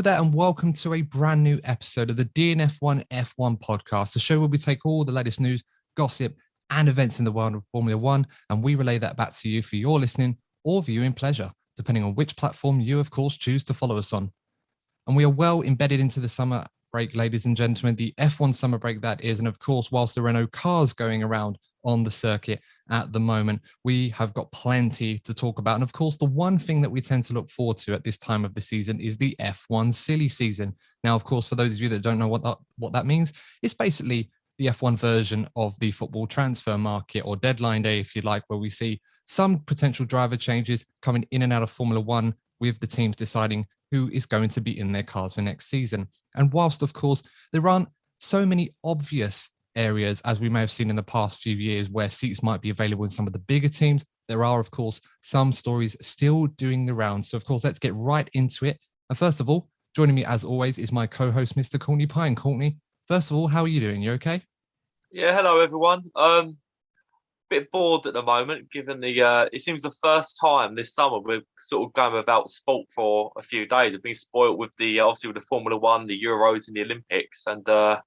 Hello there and welcome to a brand new episode of the DNF1 F1 podcast, the show where we take all the latest news, gossip and events in the world of Formula One and we relay that back to you for your listening or viewing pleasure, depending on which platform you, of course, choose to follow us on. And we are well embedded into the summer break, ladies and gentlemen, the F1 summer break that is. And of course, whilst there are no cars going around on the circuit at the moment, we have got plenty to talk about. And of course, the one thing that we tend to look forward to at this time of the season is the F1 silly season. Now, of course, for those of you that don't know what that means, it's basically the F1 version of the football transfer market, or deadline day, if you like, where we see some potential driver changes coming in and out of Formula One, with the teams deciding who is going to be in their cars for next season. And whilst, of course, there aren't so many obvious areas, as we may have seen in the past few years, where seats might be available in some of the bigger teams, there are, of course, some stories still doing the rounds. So, of course, let's get right into it. And first of all, joining me, as always, is my co-host, Mr. Courtney Pine. Courtney, first of all, how are you doing? You okay? Yeah, hello, everyone. Bit bored at the moment, given it seems the first time this summer we're sort of going without sport for a few days. I've been spoilt with obviously with the Formula One, the Euros, and the Olympics, and I've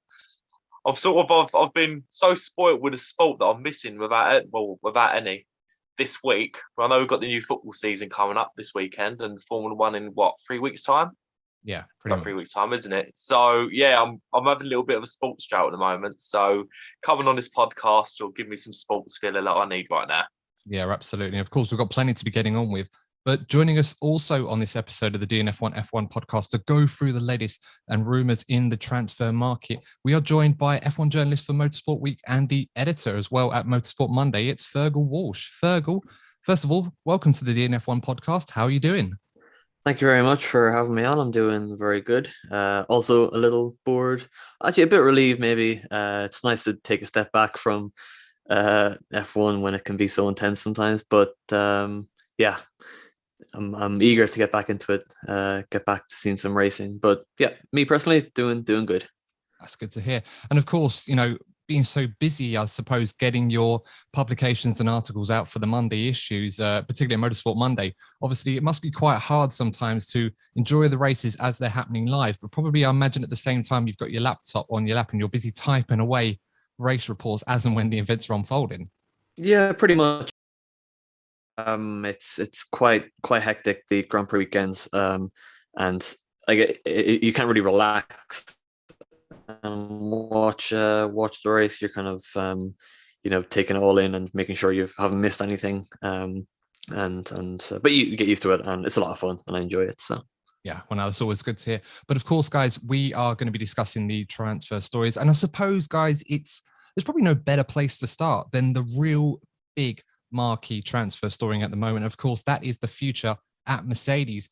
been so spoilt with the sport that I'm missing without any this week. I know we've got the new football season coming up this weekend, and Formula One in 3 weeks' time. Yeah, pretty much 3 weeks' time, isn't it? So yeah, I'm having a little bit of a sports drought at the moment. So coming on this podcast will give me some sports feeling that I need right now. Yeah, absolutely. Of course, we've got plenty to be getting on with. But joining us also on this episode of the DNF1 F1 podcast to go through the latest and rumours in the transfer market, we are joined by F1 journalist for Motorsport Week and the editor as well at Motorsport Monday. It's Fergal Walsh. Fergal, first of all, welcome to the DNF1 podcast. How are you doing? Thank you very much for having me on. I'm doing very good. Also a little bored, actually a bit relieved maybe. It's nice to take a step back from F1 when it can be so intense sometimes. But yeah, I'm eager to get back into it, get back to seeing some racing. But yeah, me personally doing good. That's good to hear. And of course, being so busy, I suppose, getting your publications and articles out for the Monday issues, particularly Motorsport Monday, obviously it must be quite hard sometimes to enjoy the races as they're happening live, but probably I imagine at the same time you've got your laptop on your lap and you're busy typing away race reports as and when the events are unfolding. Yeah, pretty much. It's quite hectic, the Grand Prix weekends, and you can't really relax and watch the race. You're kind of taking it all in and making sure you haven't missed anything, but you get used to it and it's a lot of fun and I enjoy it. So yeah, well, it's always good to hear. But of course, guys, we are going to be discussing the transfer stories, and I suppose, guys, there's probably no better place to start than the real big marquee transfer story at the moment. Of course, that is the future at Mercedes.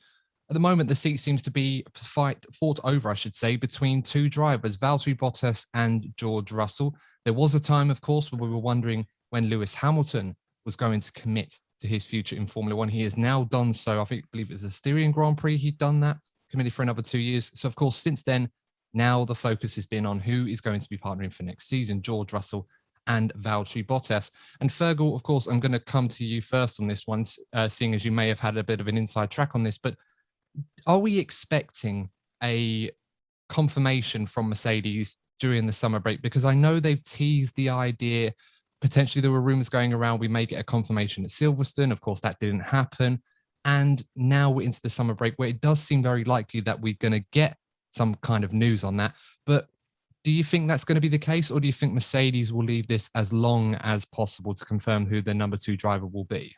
At the moment, the seat seems to be fought over, I should say, between two drivers, Valtteri Bottas and George Russell. There was a time, of course, where we were wondering when Lewis Hamilton was going to commit to his future in Formula One. He has now done so. I believe it was the Styrian Grand Prix. He'd done that, committed for another 2 years. So, of course, since then, now the focus has been on who is going to be partnering for next season, George Russell and Valtteri Bottas. And Fergal, of course, I'm going to come to you first on this one, seeing as you may have had a bit of an inside track on this, but are we expecting a confirmation from Mercedes during the summer break? Because I know they've teased the idea. Potentially there were rumors going around we may get a confirmation at Silverstone. Of course, that didn't happen. And now we're into the summer break where it does seem very likely that we're going to get some kind of news on that. But do you think that's going to be the case? Or do you think Mercedes will leave this as long as possible to confirm who the number 2 driver will be?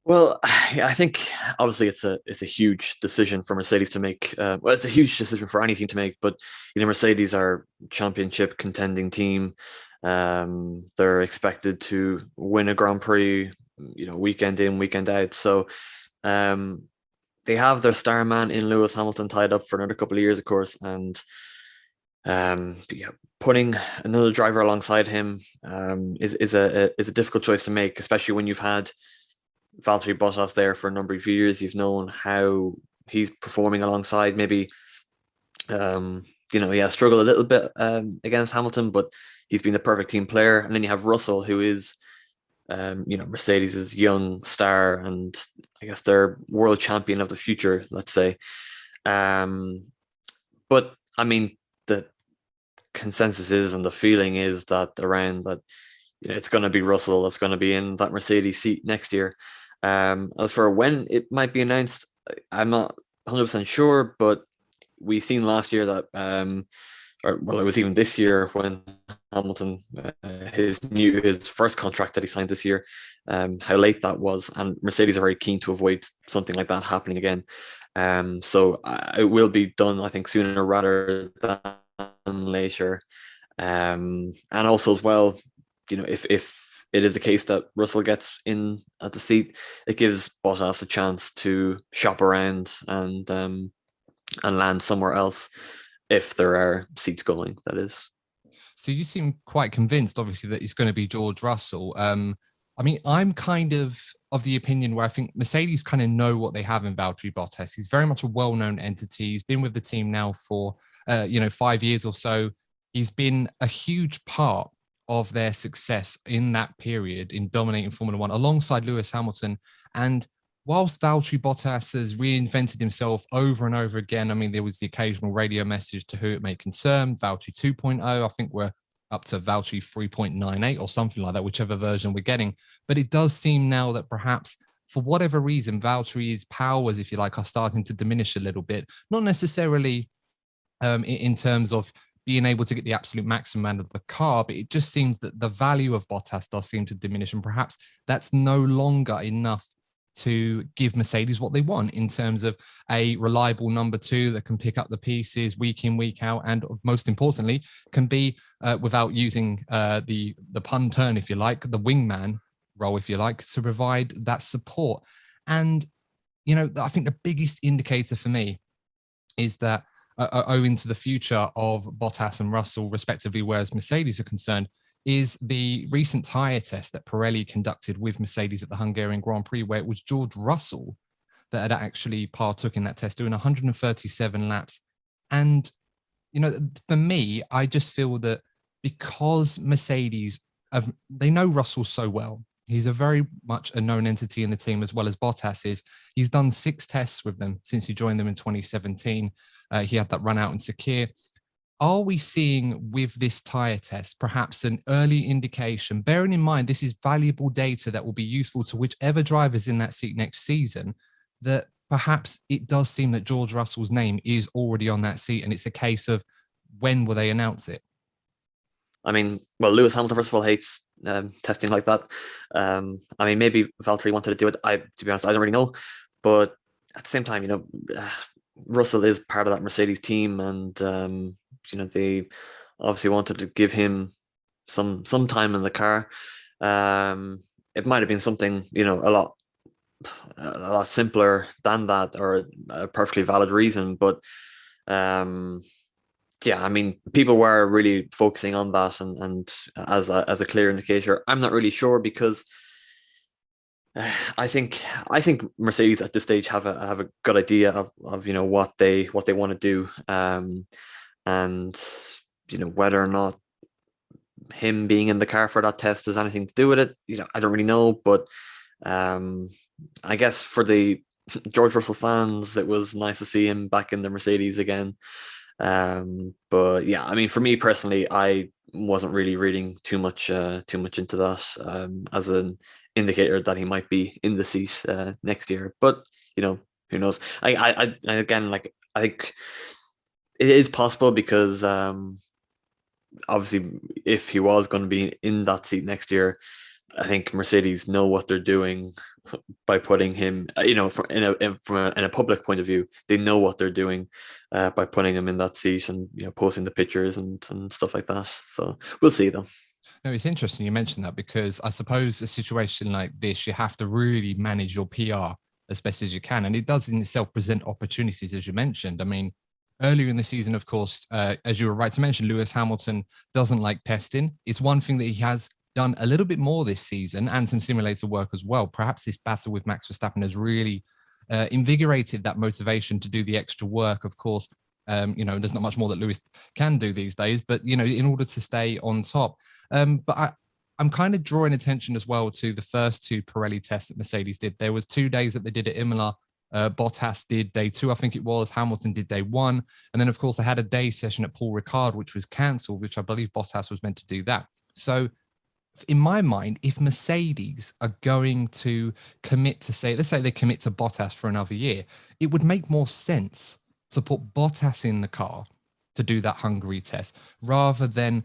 Well, I think obviously it's a huge decision for Mercedes to make. It's a huge decision for any team to make, but Mercedes are championship contending team. They're expected to win a Grand Prix, weekend in, weekend out. So they have their star man in Lewis Hamilton tied up for another couple of years, of course, and putting another driver alongside him is a difficult choice to make, especially when you've had Valtteri Bottas there for a number of years. You've known how he's performing alongside. Maybe he has struggled a little bit against Hamilton, but he's been the perfect team player. And then you have Russell, who is Mercedes' young star, and I guess they're world champion of the future, let's say. But I mean, the consensus is, and the feeling is that around that, it's going to be Russell that's going to be in that Mercedes seat next year. As for when it might be announced, I'm not 100% sure, but we've seen last year that, it was even this year when Hamilton, his first contract that he signed this year, how late that was, and Mercedes are very keen to avoid something like that happening again. So it will be done, I think, sooner rather than later. And also as well, if it is the case that Russell gets in at the seat, it gives Bottas a chance to shop around and land somewhere else if there are seats going, that is. So you seem quite convinced, obviously, that it's going to be George Russell. I mean, I'm kind of the opinion where I think Mercedes kind of know what they have in Valtteri Bottas. He's very much a well-known entity. He's been with the team now for, 5 years or so. He's been a huge part of their success in that period in dominating Formula One alongside Lewis Hamilton. And whilst Valtteri Bottas has reinvented himself over and over again, I mean, there was the occasional radio message to who it may concern, Valtteri 2.0. I think we're up to Valtteri 3.98 or something like that, whichever version we're getting. But it does seem now that perhaps for whatever reason, Valtteri's powers, if you like, are starting to diminish a little bit. Not necessarily in terms of being able to get the absolute maximum out of the car, but it just seems that the value of Bottas does seem to diminish, and perhaps that's no longer enough to give Mercedes what they want in terms of a reliable number two that can pick up the pieces week in, week out, and most importantly, can be, without using the pun turn, if you like, the wingman role, if you like, to provide that support. And, I think the biggest indicator for me is that owing to the future of Bottas and Russell, respectively, whereas Mercedes are concerned, is the recent tyre test that Pirelli conducted with Mercedes at the Hungarian Grand Prix, where it was George Russell that had actually partook in that test, doing 137 laps. And, for me, I just feel that because Mercedes, they know Russell so well, he's a very much a known entity in the team, as well as Bottas is. He's done 6 tests with them since he joined them in 2017. He had that run out in Sakir. Are we seeing with this tyre test perhaps an early indication, bearing in mind this is valuable data that will be useful to whichever driver's in that seat next season, that perhaps it does seem that George Russell's name is already on that seat, and it's a case of when will they announce it? I mean, well, Lewis Hamilton, first of all, hates testing like that. I mean, maybe Valtteri wanted to do it. To be honest, I don't really know. But at the same time, Russell is part of that Mercedes team, and they obviously wanted to give him some time in the car. It might have been something a lot simpler than that, or a perfectly valid reason. But yeah, I mean, people were really focusing on that, and as a clear indicator. I'm not really sure, because I think Mercedes at this stage have a good idea of what they want to do, and whether or not him being in the car for that test has anything to do with it. I don't really know, but I guess for the George Russell fans, it was nice to see him back in the Mercedes again. But yeah, I mean, for me personally, I wasn't really reading too much into that as an indicator that he might be in the seat next year. But who knows? I again, like, I think it is possible, because obviously, if he was going to be in that seat next year, I think Mercedes know what they're doing by putting him, from a public point of view, they know what they're doing by putting him in that seat, and posting the pictures and stuff like that. So we'll see, though. No, it's interesting you mentioned that, because I suppose a situation like this, you have to really manage your PR as best as you can, and it does in itself present opportunities, as you mentioned. I mean, earlier in the season, of course, as you were right to mention, Lewis Hamilton doesn't like testing. It's one thing that he has done a little bit more this season, and some simulator work as well. Perhaps this battle with Max Verstappen has really invigorated that motivation to do the extra work. Of course, there's not much more that Lewis can do these days, but in order to stay on top. But I'm kind of drawing attention as well to the first two Pirelli tests that Mercedes did. There was 2 days that they did at Imola. Bottas did day 2, I think it was. Hamilton did day 1. And then, of course, they had a day session at Paul Ricard, which was cancelled, which I believe Bottas was meant to do that. So in my mind, if Mercedes are going to commit to say, let's say they commit to Bottas for another year, it would make more sense to put Bottas in the car to do that Hungary test rather than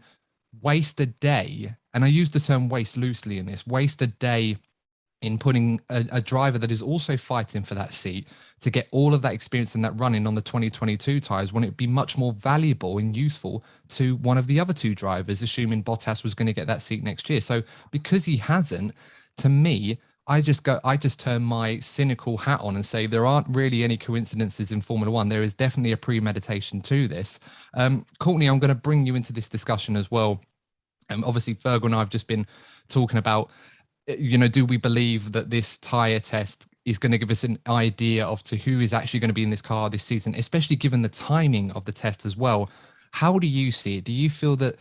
waste a day. And I use the term waste loosely in this, waste a day in putting a driver that is also fighting for that seat to get all of that experience and that running on the 2022 tyres when it'd be much more valuable and useful to one of the other 2 drivers, assuming Bottas was going to get that seat next year. So because he hasn't, to me, I just turn my cynical hat on and say there aren't really any coincidences in Formula One. There is definitely a premeditation to this. Courtney, I'm going to bring you into this discussion as well. Obviously, Fergal and I have just been talking about, do we believe that this tyre test is going to give us an idea of to who is actually going to be in this car this season, especially given the timing of the test as well? How do you see it? Do you feel that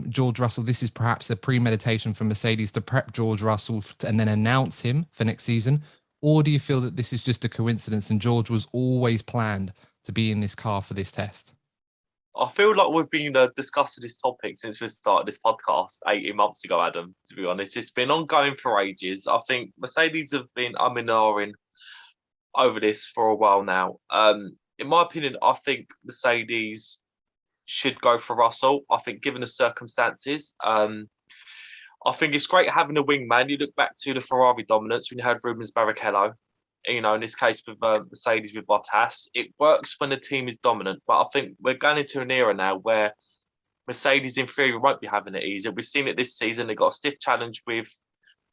George Russell, this is perhaps a premeditation for Mercedes to prep George Russell and then announce him for next season? Or do you feel that this is just a coincidence and George was always planned to be in this car for this test? I feel like we've been discussing this topic since we started this podcast 18 months ago, Adam, to be honest. It's been ongoing for ages. I think Mercedes have been ahhing over this for a while now. In my opinion, I think Mercedes should go for Russell. I think given the circumstances, I think it's great having a wingman. You look back to the Ferrari dominance when you had Rubens Barrichello. In this case with Mercedes with Bottas, it works when the team is dominant. But I think we're going into an era now where Mercedes, in theory, won't be having it easy. We've seen it this season. They've got a stiff challenge with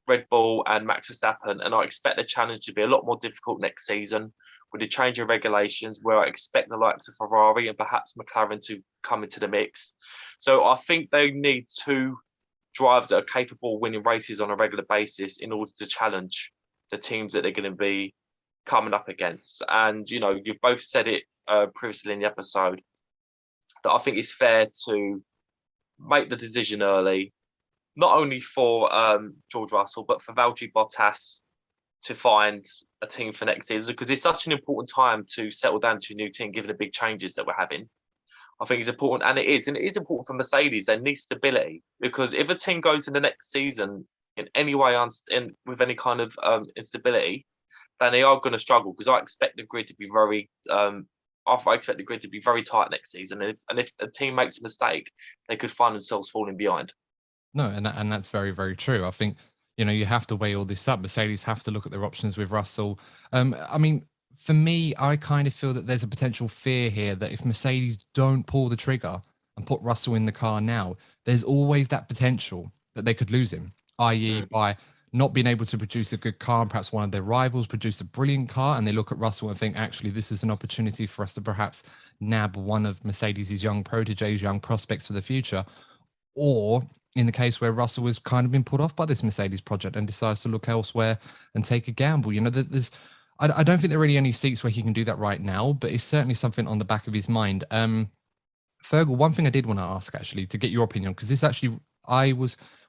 Red Bull and Max Verstappen, and I expect the challenge to be a lot more difficult next season with the change of regulations, where I expect the likes of Ferrari and perhaps McLaren to come into the mix. So I think they need 2 drivers that are capable of winning races on a regular basis in order to challenge the teams that they're going to be coming up against. And, you've both said it previously in the episode that I think it's fair to make the decision early, not only for George Russell, but for Valtteri Bottas to find a team for next season, because it's such an important time to settle down to a new team, given the big changes that we're having. I think it's important, and it is important for Mercedes. They need stability, because if a team goes in the next season in any way with any kind of instability, then they are going to struggle, because I expect the grid to be very tight next season. And if a team makes a mistake, they could find themselves falling behind. No, and that's very, very true. I think, you have to weigh all this up. Mercedes have to look at their options with Russell. I mean, for me, I kind of feel that there's a potential fear here that if Mercedes don't pull the trigger and put Russell in the car now, there's always that potential that they could lose him, i.e. by not being able to produce a good car, and perhaps one of their rivals produce a brilliant car, and they look at Russell and think, actually, this is an opportunity for us to perhaps nab one of Mercedes' young proteges, young prospects for the future. Or in the case where Russell has kind of been put off by this Mercedes project and decides to look elsewhere and take a gamble. I don't think there are really any seats where he can do that right now, but it's certainly something on the back of his mind. Fergal, one thing I did want to ask, actually, to get your opinion, because this actually,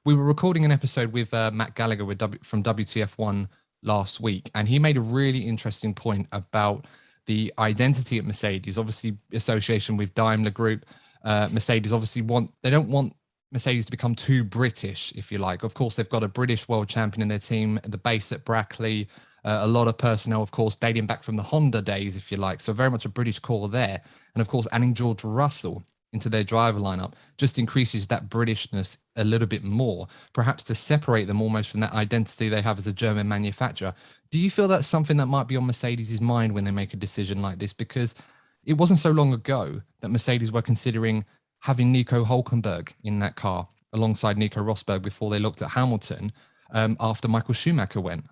we were recording an episode with Matt Gallagher from WTF1 last week, and he made a really interesting point about the identity at Mercedes, obviously association with Daimler Group. Mercedes obviously they don't want Mercedes to become too British, if you like. Of course, they've got a British world champion in their team, the base at Brackley, a lot of personnel, of course, dating back from the Honda days, if you like. So very much a British core there. And of course, adding George Russell into their driver lineup just increases that Britishness a little bit more, perhaps to separate them almost from that identity they have as a German manufacturer. Do you feel that's something that might be on Mercedes' mind when they make a decision like this? Because it wasn't so long ago that Mercedes were considering having Nico Hülkenberg in that car alongside Nico Rosberg before they looked at Hamilton after Michael Schumacher went.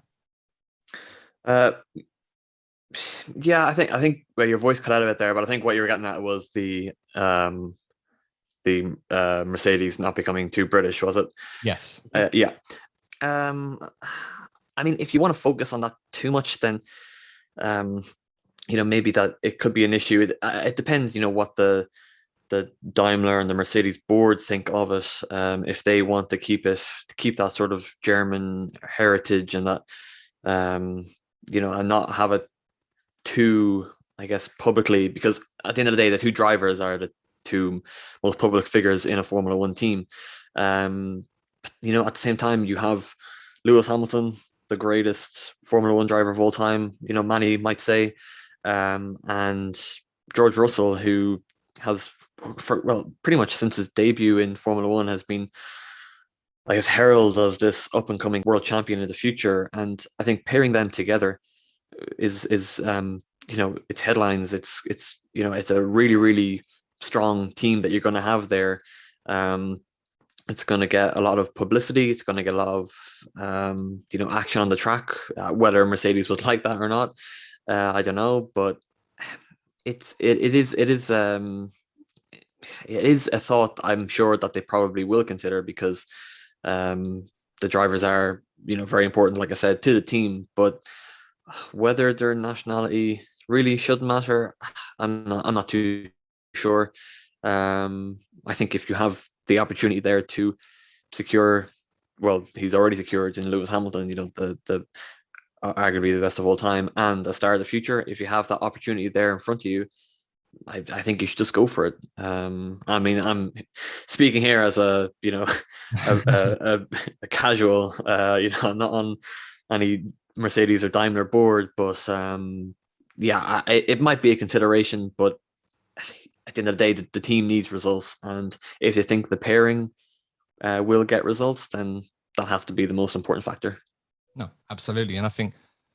Yeah, I think well, your voice cut out of it there, but I think what you were getting at was the Mercedes not becoming too British, was it? Yes. Yeah. I mean, if you want to focus on that too much, then maybe that it could be an issue. It depends, what the the Daimler and the Mercedes board think of it, if they want to keep that sort of German heritage and that, and not have it too, I guess, publicly, because at the end of the day, the two drivers are the two most public figures in a Formula One team. At the same time, you have Lewis Hamilton, the greatest Formula One driver of all time, many might say, and George Russell, who has, pretty much since his debut in Formula One, has been, I guess, heralded as this up and coming world champion in the future. And I think pairing them together is it's headlines. It's a really, really strong team that you're going to have there. It's going to get a lot of publicity. It's going to get a lot of action on the track. Whether Mercedes would like that or not, I don't know. But it is a thought I'm sure that they probably will consider, because the drivers are very important, like I said, to the team. But whether their nationality really should matter, I'm not too sure. I think if you have the opportunity there to secure, well, he's already secured in Lewis Hamilton, the arguably the best of all time and a star of the future. If you have that opportunity there in front of you, I think you should just go for it. I mean, I'm speaking here as a a casual. I'm not on any Mercedes or Daimler board, but it might be a consideration. But at the end of the day, the team needs results, and if they think the pairing will get results, then that has to be the most important factor. No, absolutely. And I think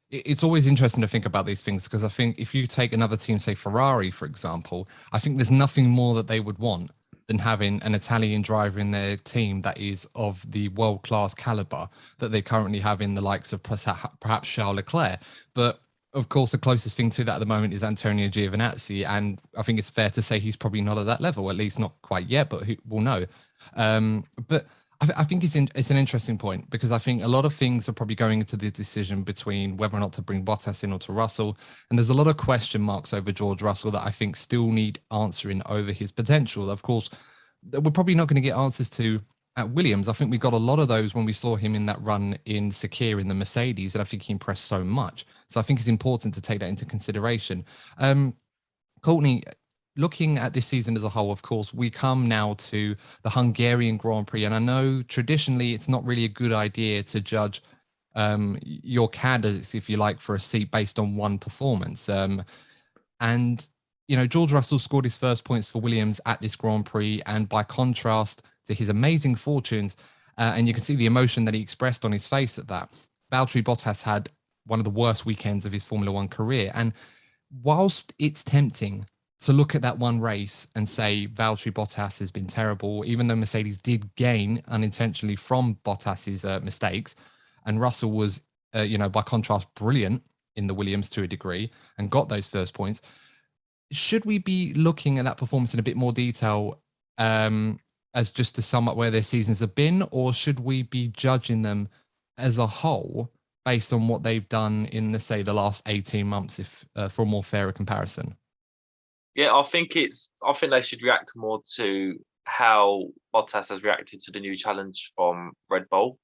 it's always interesting to think about these things, because I think if you take another team, say Ferrari, for example, I think there's nothing more that they would want than having an Italian driver in their team that is of the world-class caliber that they currently have in the likes of perhaps Charles Leclerc. But of course, the closest thing to that at the moment is Antonio Giovinazzi. And I think it's fair to say he's probably not at that level, at least not quite yet, but we'll know. But I think it's an interesting point, because I think a lot of things are probably going into the decision between whether or not to bring Bottas in or to Russell. And there's a lot of question marks over George Russell that I think still need answering over his potential. Of course, we're probably not going to get answers to at Williams. I think we got a lot of those when we saw him in that run in Sakir in the Mercedes, and I think he impressed so much. So I think it's important to take that into consideration. Courtney, looking at this season as a whole, of course, we come now to the Hungarian Grand Prix. And I know traditionally it's not really a good idea to judge your candidates, if you like, for a seat based on one performance. And, George Russell scored his first points for Williams at this Grand Prix. And by contrast to his amazing fortunes, and you can see the emotion that he expressed on his face at that, Valtteri Bottas had one of the worst weekends of his Formula One career. And whilst it's tempting to look at that one race and say Valtteri Bottas has been terrible, even though Mercedes did gain unintentionally from Bottas's mistakes, and Russell was, by contrast, brilliant in the Williams to a degree and got those first points. Should we be looking at that performance in a bit more detail as just to sum up where their seasons have been, or should we be judging them as a whole based on what they've done in, let's say, the last 18 months, if for a more fairer comparison? Yeah, I think they should react more to how Bottas has reacted to the new challenge from Red Bull.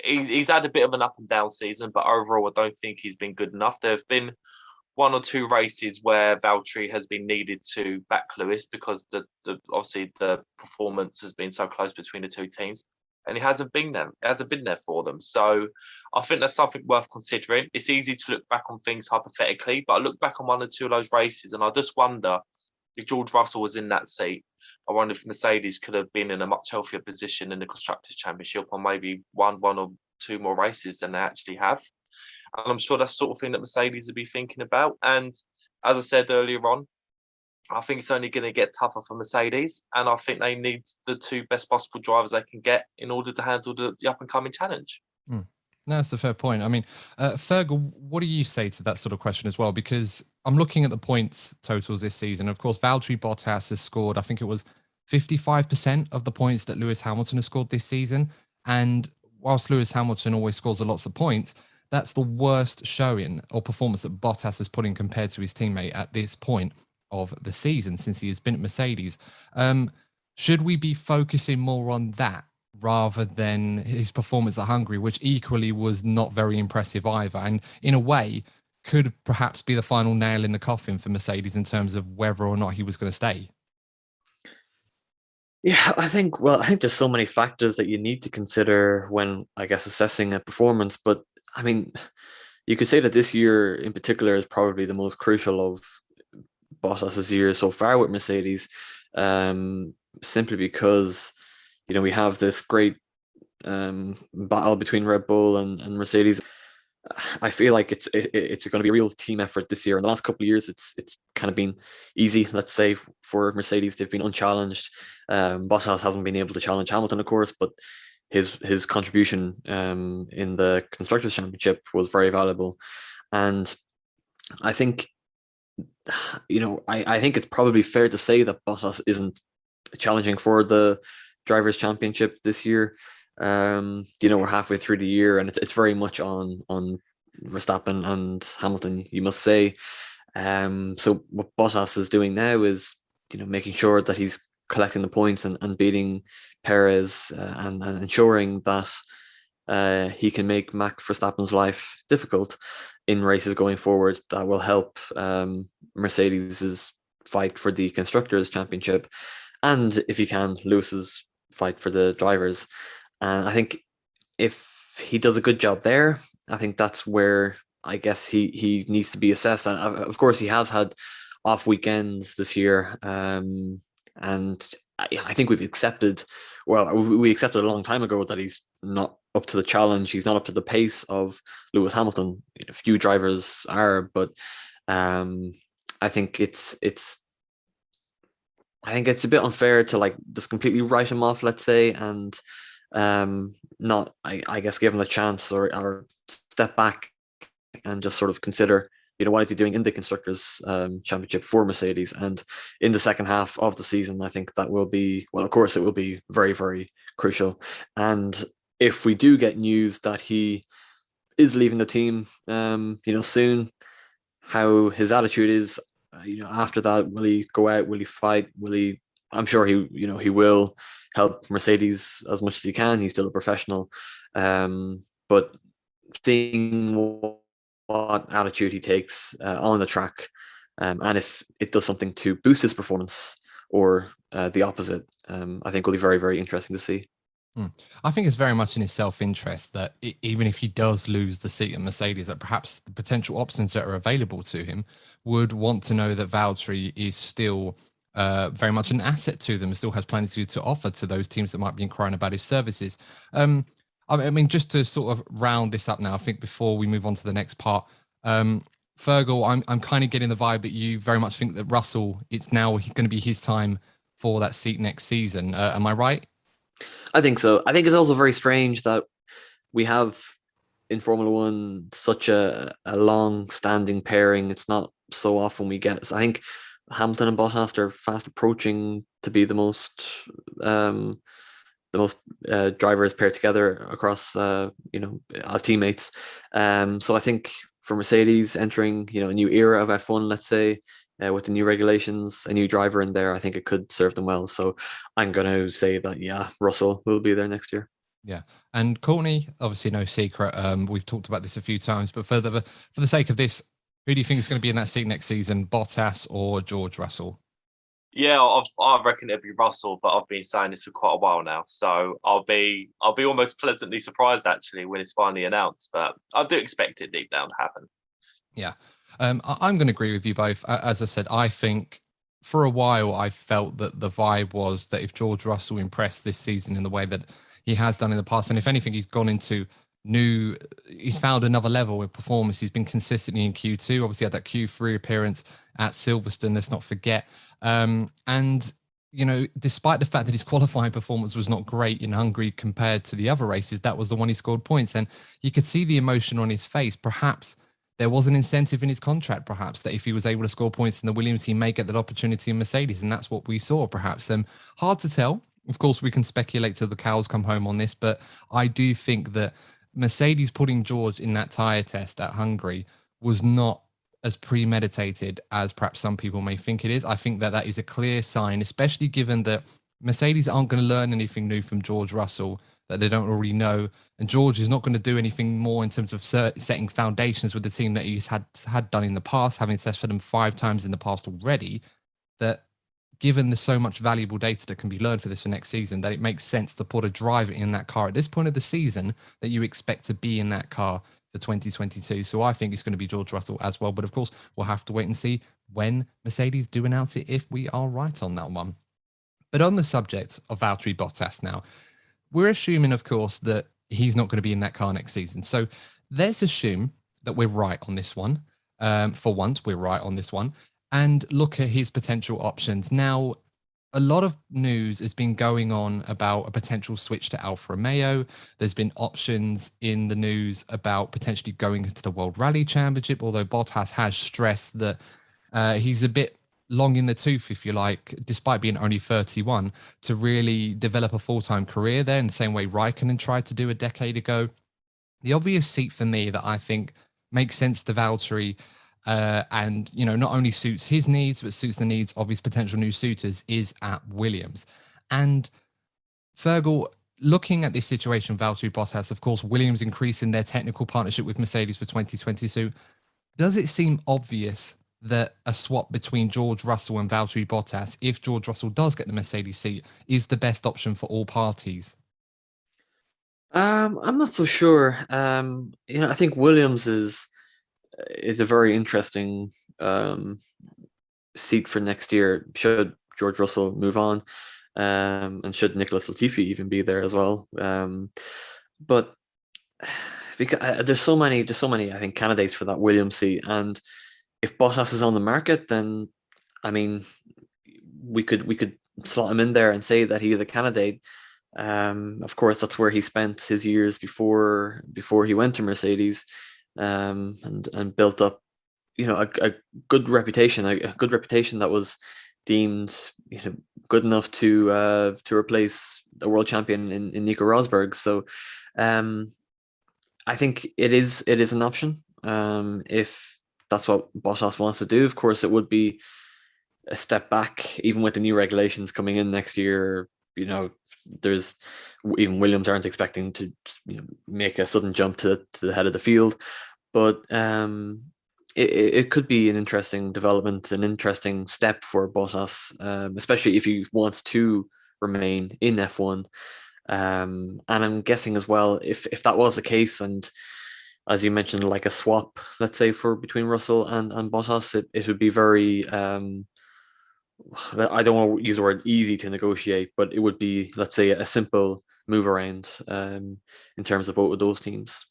He's had a bit of an up and down season, but overall, I don't think he's been good enough. There have been one or two races where Valtteri has been needed to back Lewis, because obviously the performance has been so close between the two teams, and he hasn't been there. It hasn't been there for them. So I think that's something worth considering. It's easy to look back on things hypothetically, but I look back on one or two of those races, and I just wonder if George Russell was in that seat. I wonder if Mercedes could have been in a much healthier position in the Constructors' Championship on maybe one or two more races than they actually have. And I'm sure that's the sort of thing that Mercedes would be thinking about. And as I said earlier on, I think it's only going to get tougher for Mercedes, and I think they need the two best possible drivers they can get in order to handle the up-and-coming challenge. No, that's a fair point. I mean, Fergal, what do you say to that sort of question as well? Because I'm looking at the points totals this season. Of course, Valtteri Bottas has scored, I think it was 55% of the points that Lewis Hamilton has scored this season. And whilst Lewis Hamilton always scores lots of points, that's the worst showing or performance that Bottas has put in compared to his teammate at this point. of the season since he has been at Mercedes. Should we be focusing more on that rather than his performance at Hungary, which equally was not very impressive either, and in a way could perhaps be the final nail in the coffin for Mercedes in terms of whether or not he was going to stay? Yeah, I think there's so many factors that you need to consider when, I guess, assessing a performance. But I mean, you could say that this year in particular is probably the most crucial of Bottas's year so far with Mercedes, simply because, we have this great battle between Red Bull and Mercedes. I feel like it's going to be a real team effort this year. In the last couple of years, it's kind of been easy, let's say, for Mercedes. They've been unchallenged. Bottas hasn't been able to challenge Hamilton, of course, but his contribution in the Constructors' Championship was very valuable. And I think, I think it's probably fair to say that Bottas isn't challenging for the Drivers' Championship this year. We're halfway through the year, and it's very much on Verstappen and Hamilton, you must say. So what Bottas is doing now is, making sure that he's collecting the points and beating Perez, and ensuring that he can make Max Verstappen's life difficult in races going forward. That will help Mercedes's fight for the Constructors' Championship, and if he can, Lewis's fight for the drivers. And I think if he does a good job there, I think that's where I guess he needs to be assessed. And of course, he has had off weekends this year, and I think we've accepted. Well, we accepted a long time ago that he's not up to the challenge. He's not up to the pace of Lewis Hamilton. A few drivers are, but I think it's a bit unfair to just completely write him off, let's say, and not I guess give him a chance or step back and just sort of consider, what is he doing in the Constructors' Championship for Mercedes. And in the second half of the season, I think that will be, well, of course it will be very, very crucial. And if we do get news that he is leaving the team soon, how his attitude is, after that, will he go out, will he fight, I'm sure he will help Mercedes as much as he can. He's still a professional, but seeing what attitude he takes on the track, and if it does something to boost his performance or the opposite, I think will be very, very interesting to see. I think it's very much in his self-interest that even if he does lose the seat at Mercedes, that perhaps the potential options that are available to him would want to know that Valtteri is still very much an asset to them, and still has plenty to offer to those teams that might be inquiring about his services. I mean, just to sort of round this up now, I think before we move on to the next part, Fergal, I'm kind of getting the vibe that you very much think that Russell, it's now going to be his time for that seat next season. Am I right? I think so. I think it's also very strange that we have in Formula One such a long-standing pairing. It's not so often we get. So I think Hamilton and Bottas are fast approaching to be the most drivers paired together across as teammates. So I think for Mercedes entering a new era of F1, let's say, with the new regulations, a new driver in there, I think it could serve them well. So I'm going to say that Russell will be there next year. Yeah, and Courtney, obviously no secret. We've talked about this a few times, but for the sake of this, who do you think is going to be in that seat next season, Bottas or George Russell? Yeah, I reckon it'll be Russell, but I've been saying this for quite a while now, so I'll be almost pleasantly surprised actually when it's finally announced. But I do expect it deep down to happen. Yeah, I'm going to agree with you both. As I said, I think for a while I felt that the vibe was that if George Russell impressed this season in the way that he has done in the past, and if anything, he's gone into he's found another level of performance. He's been consistently in Q2, obviously had that Q3 appearance at Silverstone, let's not forget. And despite the fact that his qualifying performance was not great in Hungary compared to the other races, that was the one he scored points. And you could see the emotion on his face. Perhaps there was an incentive in his contract, perhaps, that if he was able to score points in the Williams, he may get that opportunity in Mercedes. And that's what we saw, perhaps. Hard to tell. Of course, we can speculate till the cows come home on this, but I do think that Mercedes putting George in that tyre test at Hungary was not as premeditated as perhaps some people may think it is. I think that is a clear sign, especially given that Mercedes aren't going to learn anything new from George Russell that they don't already know. And George is not going to do anything more in terms of setting foundations with the team that he's had done in the past, having tested for them 5 times in the past already, that given there's so much valuable data that can be learned for this for next season, that it makes sense to put a driver in that car at this point of the season that you expect to be in that car for 2022. So I think it's going to be George Russell as well. But of course, we'll have to wait and see when Mercedes do announce it, if we are right on that one. But on the subject of Valtteri Bottas now, we're assuming, of course, that he's not going to be in that car next season. So let's assume that we're right on this one. For once, we're right on this one. And look at his potential options. Now, a lot of news has been going on about a potential switch to Alfa Romeo. There's been options in the news about potentially going into the World Rally Championship, although Bottas has stressed that he's a bit long in the tooth, if you like, despite being only 31, to really develop a full-time career there in the same way Raikkonen tried to do a decade ago. The obvious seat for me that I think makes sense to Valtteri, and not only suits his needs but suits the needs of his potential new suitors, is at Williams. And Fergal, looking at this situation, Valtteri Bottas, of course, Williams increasing their technical partnership with Mercedes for 2022. Does it seem obvious that a swap between George Russell and Valtteri Bottas, if George Russell does get the Mercedes seat, is the best option for all parties? I'm not so sure. I think Williams is a very interesting seat for next year, should George Russell move on, and should Nicholas Latifi even be there as well. But because there's so many, I think, candidates for that Williams seat, and if Bottas is on the market, then I mean, we could slot him in there and say that he is a candidate. Of course, that's where he spent his years before he went to Mercedes, and built up, a good reputation, a good reputation that was deemed good enough to replace the world champion in Nico Rosberg. So, I think it is an option. If that's what Bottas wants to do, of course, it would be a step back, even with the new regulations coming in next year. There's even Williams aren't expecting to make a sudden jump to the head of the field, but it could be an interesting development, an interesting step for Bottas, especially if he wants to remain in F1. And I'm guessing as well, if that was the case, and as you mentioned, like a swap, let's say, between Russell and Bottas, it would be very, I don't want to use the word easy to negotiate, but it would be, let's say, a simple move around in terms of both of those teams.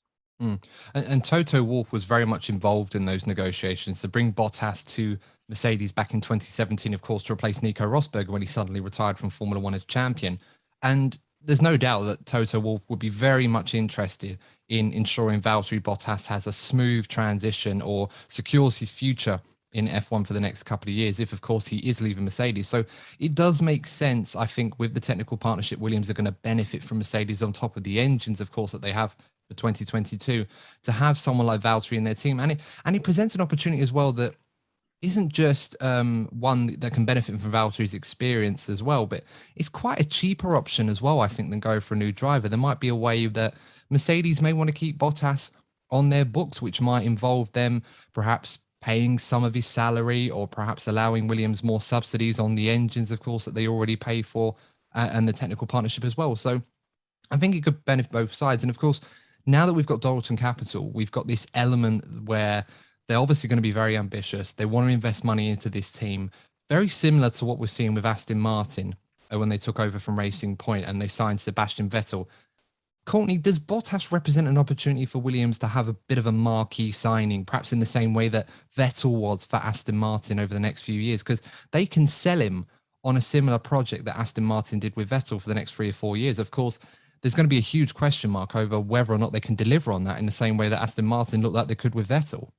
And Toto Wolff was very much involved in those negotiations to bring Bottas to Mercedes back in 2017, of course, to replace Nico Rosberg when he suddenly retired from Formula One as champion. And there's no doubt that Toto Wolff would be very much interested in ensuring Valtteri Bottas has a smooth transition or secures his future in F1 for the next couple of years, if, of course, he is leaving Mercedes. So it does make sense, I think, with the technical partnership, Williams are going to benefit from Mercedes on top of the engines, of course, that they have for 2022, to have someone like Valtteri in their team. And it presents an opportunity as well that isn't just one that can benefit from Valtteri's experience as well, but it's quite a cheaper option as well, I think, than go for a new driver. There might be a way that Mercedes may want to keep Bottas on their books, which might involve them perhaps paying some of his salary, or perhaps allowing Williams more subsidies on the engines, of course, that they already pay for, and the technical partnership as well. So I think it could benefit both sides. And of course, now that we've got Dalton Capital, we've got this element where they're obviously going to be very ambitious. They want to invest money into this team, very similar to what we're seeing with Aston Martin when they took over from Racing Point and they signed Sebastian Vettel. Courtney, does Bottas represent an opportunity for Williams to have a bit of a marquee signing, perhaps in the same way that Vettel was for Aston Martin over the next few years? Because they can sell him on a similar project that Aston Martin did with Vettel for the next 3 or 4 years. Of course, there's going to be a huge question mark over whether or not they can deliver on that in the same way that Aston Martin looked like they could with Vettel.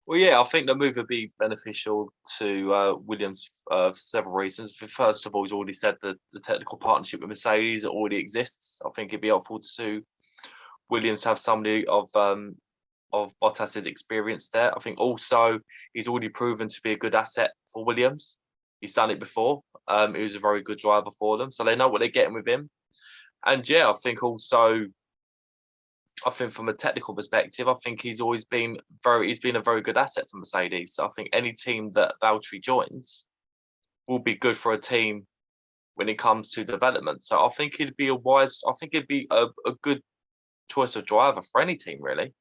Well, yeah, I think the move would be beneficial to Williams for several reasons. First of all, he's already said that the technical partnership with Mercedes already exists. I think it'd be helpful to Williams to have somebody of of Bottas's experience there. I think also he's already proven to be a good asset for Williams. He's done it before. He was a very good driver for them, so they know what they're getting with him. And yeah, I think from a technical perspective, I think he's been a very good asset for Mercedes. So I think any team that Valtteri joins will be good for a team when it comes to development. So I think it'd be a good choice of driver for any team, really.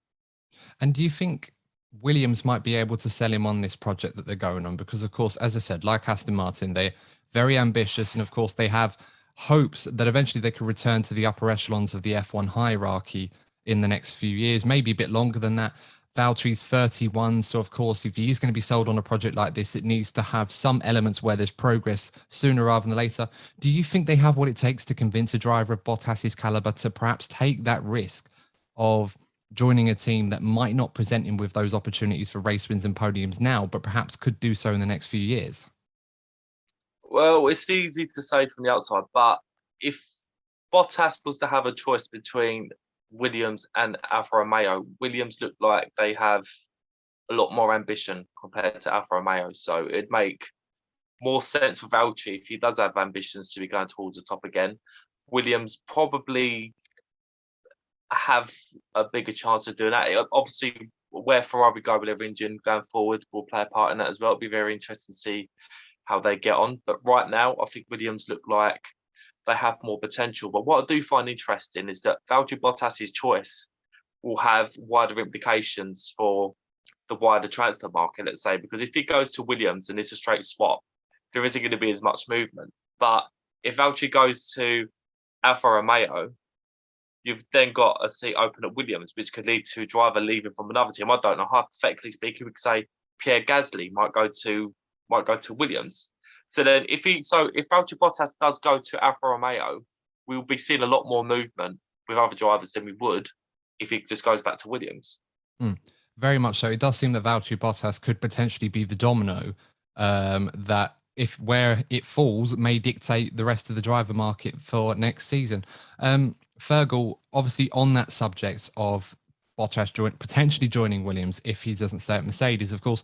And do you think Williams might be able to sell him on this project that they're going on? Because, of course, as I said, like Aston Martin, they're very ambitious. And, of course, they have hopes that eventually they could return to the upper echelons of the F1 hierarchy in the next few years, maybe a bit longer than that. Valtteri's 31. So, of course, if he is going to be sold on a project like this, it needs to have some elements where there's progress sooner rather than later. Do you think they have what it takes to convince a driver of Bottas's caliber to perhaps take that risk of joining a team that might not present him with those opportunities for race wins and podiums now, but perhaps could do so in the next few years? Well, it's easy to say from the outside, but if Bottas was to have a choice between Williams and Alfa Romeo, Williams look like they have a lot more ambition compared to Alfa Romeo. So it'd make more sense for Valtteri if he does have ambitions to be going towards the top again. Williams probably have a bigger chance of doing that. Obviously, where Ferrari go with their engine going forward will play a part in that as well. It'll be very interesting to see how they get on. But right now, I think Williams look like they have more potential. But what I do find interesting is that Valtteri Bottas's choice will have wider implications for the wider transfer market, let's say, because if he goes to Williams and it's a straight swap, there isn't going to be as much movement. But if Valtteri goes to Alfa Romeo, you've then got a seat open at Williams, which could lead to a driver leaving from another team. I don't know. Hypothetically speaking, we could say Pierre Gasly might go to Williams. So then, if Valtteri Bottas does go to Alfa Romeo, we'll be seeing a lot more movement with other drivers than we would if he just goes back to Williams. Very much so. It does seem that Valtteri Bottas could potentially be the domino that, if where it falls, may dictate the rest of the driver market for next season. Fergal, obviously on that subject of Bottas potentially joining Williams if he doesn't stay at Mercedes, of course,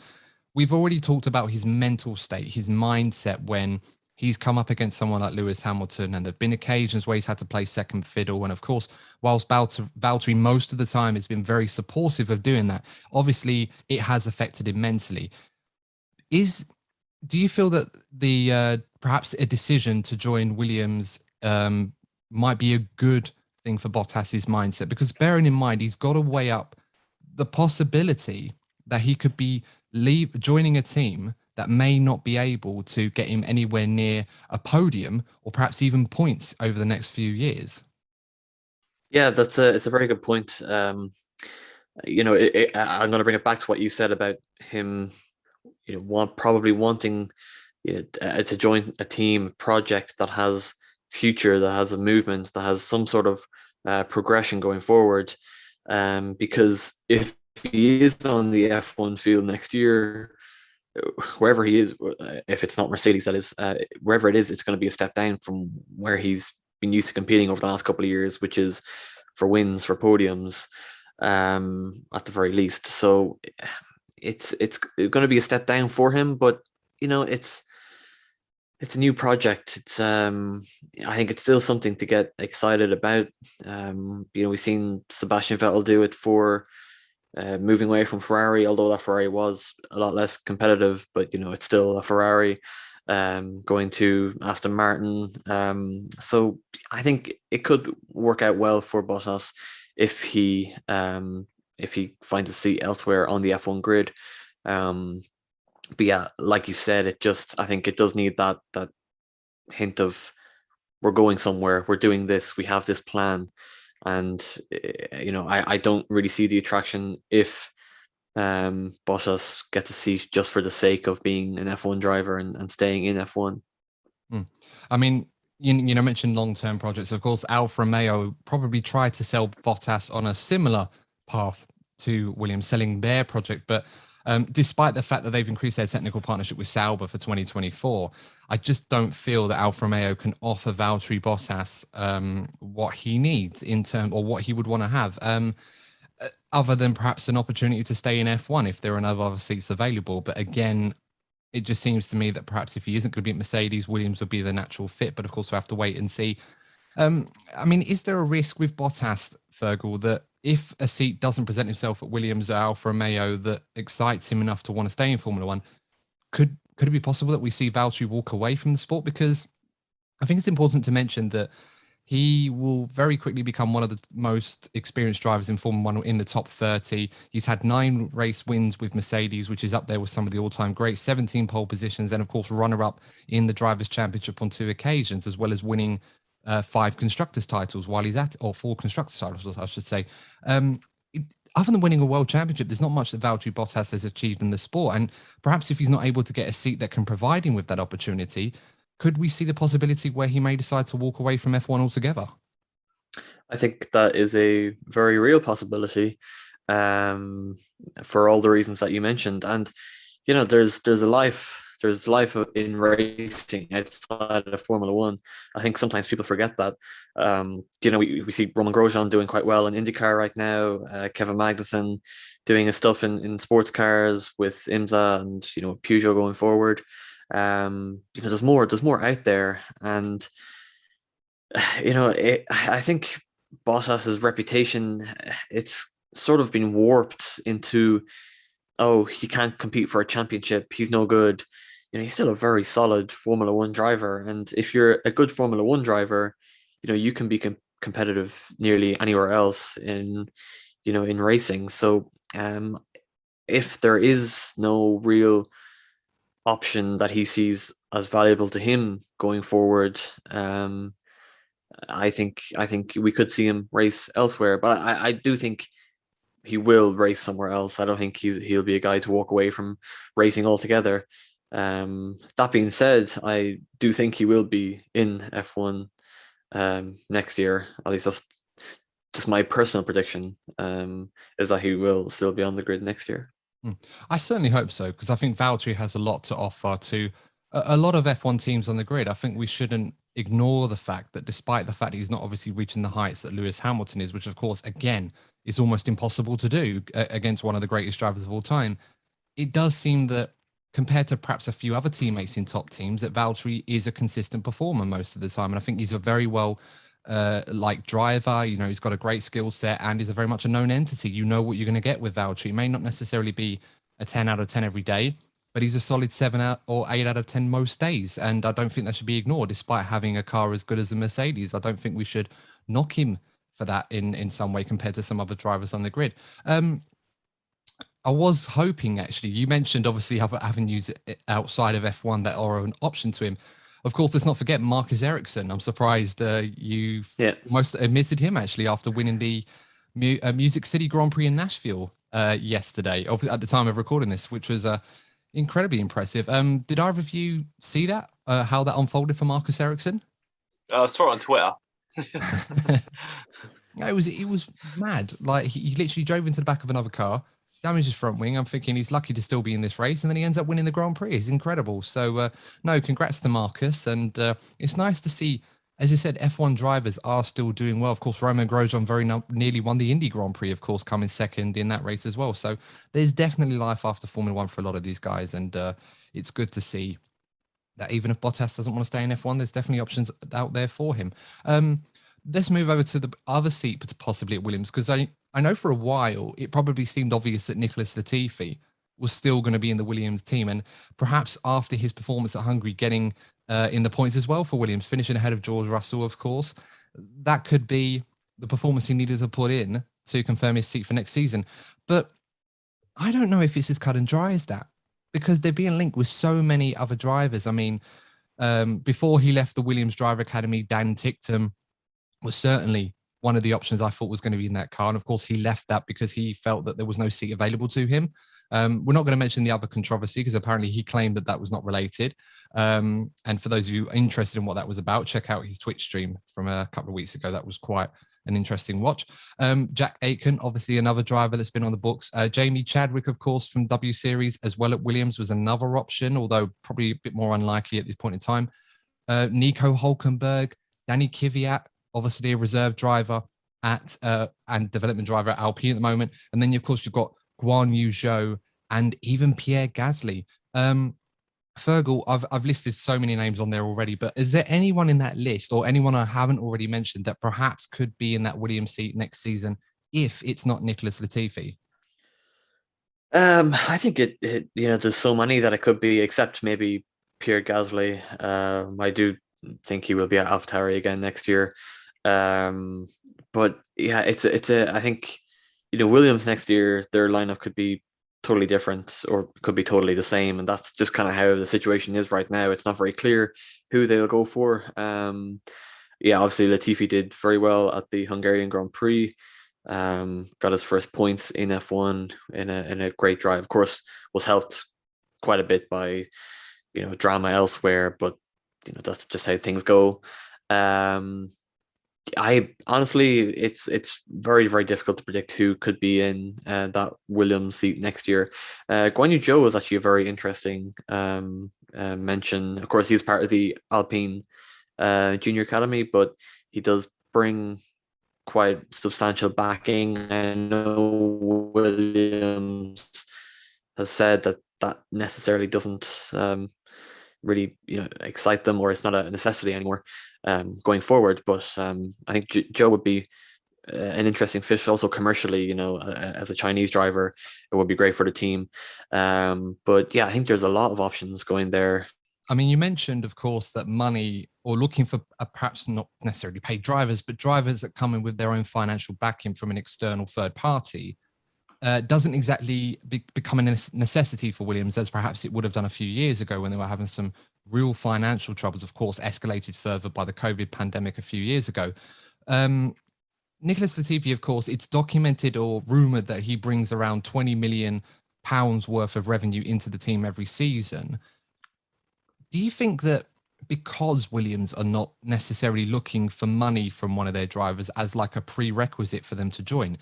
we've already talked about his mental state, his mindset when he's come up against someone like Lewis Hamilton, and there have been occasions where he's had to play second fiddle. And of course, whilst Valtteri most of the time has been very supportive of doing that, obviously it has affected him mentally. Do you feel that the perhaps a decision to join Williams might be a good thing for Bottas's mindset? Because bearing in mind, he's got to weigh up the possibility that he could be joining a team that may not be able to get him anywhere near a podium or perhaps even points over the next few years. Yeah, it's a very good point. I'm going to bring it back to what you said about him, probably wanting to join a team project that has future, that has a movement, that has some sort of progression going forward. Because if he is on the F1 field next year, wherever he is, if it's not Mercedes, that is, wherever it is, it's going to be a step down from where he's been used to competing over the last couple of years, which is for wins, for podiums, at the very least. So it's going to be a step down for him, but it's a new project. It's I think it's still something to get excited about. We've seen Sebastian Vettel do it for moving away from Ferrari, although that Ferrari was a lot less competitive, but it's still a Ferrari. Going to Aston Martin. So I think it could work out well for Bottas if he finds a seat elsewhere on the F1 grid. But yeah, like you said, I think it does need that hint of, we're going somewhere, we're doing this, we have this plan. And I don't really see the attraction if Bottas gets a seat just for the sake of being an F1 driver and staying in F1. I mean, you mentioned long-term projects. Of course, Alfa Romeo probably tried to sell Bottas on a similar path to Williams, selling their project. But despite the fact that they've increased their technical partnership with Sauber for 2024, I just don't feel that Alfa Romeo can offer Valtteri Bottas what he needs or what he would want to have. other than perhaps an opportunity to stay in F1 if there are no other seats available. But again, it just seems to me that perhaps if he isn't going to be at Mercedes, Williams would be the natural fit. But of course, we'll have to wait and see. I mean, is there a risk with Bottas, Fergal, that if a seat doesn't present himself at Williams or Alfa Romeo that excites him enough to want to stay in Formula One, could it be possible that we see Valtteri walk away from the sport? Because I think it's important to mention that he will very quickly become one of the most experienced drivers in Formula One in the top 30. He's had 9 race wins with Mercedes, which is up there with some of the all-time greats, 17 pole positions, and of course, runner-up in the Drivers' Championship on 2 occasions, as well as winning 5 constructors titles while he's at, or 4 constructors titles, I should say. Other than winning a world championship, there's not much that Valtteri Bottas has achieved in the sport. And perhaps if he's not able to get a seat that can provide him with that opportunity, could we see the possibility where he may decide to walk away from F1 altogether? I think that is a very real possibility, for all the reasons that you mentioned. And you know, there's life in racing outside of Formula One. I think sometimes people forget that. You know, we see Roman Grosjean doing quite well in IndyCar right now. Kevin Magnussen doing his stuff in sports cars with IMSA, and you know, Peugeot going forward. You know, there's more out there, and you know, I think Bottas's reputation, it's sort of been warped into, oh, he can't compete for a championship, he's no good. You know, he's still a very solid Formula One driver, and if you're a good Formula One driver, you know, you can be competitive nearly anywhere else in, you know, in racing. So, if there is no real option that he sees as valuable to him going forward, I think we could see him race elsewhere. But I do think he will race somewhere else. I don't think he'll be a guy to walk away from racing altogether. That being said, I do think he will be in F1 next year. At least that's just my personal prediction, is that he will still be on the grid next year. I certainly hope so, because I think Valtteri has a lot to offer to a lot of F1 teams on the grid. I think we shouldn't ignore the fact that despite the fact he's not obviously reaching the heights that Lewis Hamilton is, which of course, again, is almost impossible to do against one of the greatest drivers of all time, it does seem that compared to perhaps a few other teammates in top teams, that Valtteri is a consistent performer most of the time. And I think he's a very well like driver. You know, he's got a great skill set and is a very much a known entity. You know what you're going to get with Valtteri. It may not necessarily be a 10 out of 10 every day, but he's a solid 7 out or 8 out of 10 most days. And I don't think that should be ignored, despite having a car as good as a Mercedes. I don't think we should knock him for that in some way compared to some other drivers on the grid. I was hoping, actually, you mentioned obviously other avenues outside of F1 that are an option to him. Of course, let's not forget Marcus Ericsson. I'm surprised you most admitted him actually after winning the Music City Grand Prix in Nashville yesterday, at the time of recording this, which was incredibly impressive. Did either of you see that, how that unfolded for Marcus Ericsson? I saw it on Twitter. It was mad. Like he literally drove into the back of another car, damaged his front wing. I'm thinking he's lucky to still be in this race, and then he ends up winning the Grand Prix. It's incredible. So no, congrats to Marcus, and it's nice to see, as you said, F1 drivers are still doing well. Of course, Roman Grosjean very nearly won the Indy Grand Prix, of course, coming second in that race as well. So there's definitely life after Formula One for a lot of these guys, and it's good to see that even if Bottas doesn't want to stay in F1, there's definitely options out there for him. Let's move over to the other seat, possibly at Williams, because I know for a while it probably seemed obvious that Nicholas Latifi was still going to be in the Williams team, and perhaps after his performance at Hungary, getting in the points as well for Williams, finishing ahead of George Russell, of course, that could be the performance he needed to put in to confirm his seat for next season. But I don't know if it's as cut and dry as that, because they're being linked with so many other drivers. I mean, before he left the Williams Driver Academy, Dan Ticktum was certainly one of the options I thought was going to be in that car. And of course, he left that because he felt that there was no seat available to him. We're not going to mention the other controversy because apparently he claimed that that was not related. And for those of you interested in what that was about, check out his Twitch stream from a couple of weeks ago. That was quite an interesting watch. Jack Aitken, obviously another driver that's been on the books. Jamie Chadwick, of course, from W Series as well at Williams was another option, although probably a bit more unlikely at this point in time. Nico Hulkenberg, Danny Kvyat, obviously a reserve driver at and development driver at Alpine at the moment. And then, of course, you've got Guan Yu Zhou and even Pierre Gasly. Fergal, I've listed so many names on there already, but is there anyone in that list or anyone I haven't already mentioned that perhaps could be in that Williams seat next season if it's not Nicholas Latifi? I think there's so many that it could be, except maybe Pierre Gasly. I do think he will be at AlphaTauri again next year. But yeah, I think, Williams next year, their lineup could be totally different or could be totally the same. And that's just kind of how the situation is right now. It's not very clear who they'll go for. Yeah, obviously Latifi did very well at the Hungarian Grand Prix. Got his first points in F1 in a great drive. Of course, was helped quite a bit by drama elsewhere, but that's just how things go. I honestly, it's very, very difficult to predict who could be in that Williams seat next year. Guan Yu Zhou was actually a very interesting mention. Of course, he's part of the Alpine Junior Academy, but he does bring quite substantial backing. I know Williams has said that necessarily doesn't really excite them, or it's not a necessity anymore going forward. But I think Zhou would be an interesting fit also commercially. As a Chinese driver, it would be great for the team. But yeah, I think there's a lot of options going there. I mean, you mentioned, of course, that money, or looking for perhaps not necessarily paid drivers, but drivers that come in with their own financial backing from an external third party, doesn't exactly become a necessity for Williams, as perhaps it would have done a few years ago when they were having some real financial troubles, of course, escalated further by the COVID pandemic a few years ago. Nicholas Latifi, of course, it's documented or rumored that he brings around £20 million worth of revenue into the team every season. Do you think that because Williams are not necessarily looking for money from one of their drivers as like a prerequisite for them to join,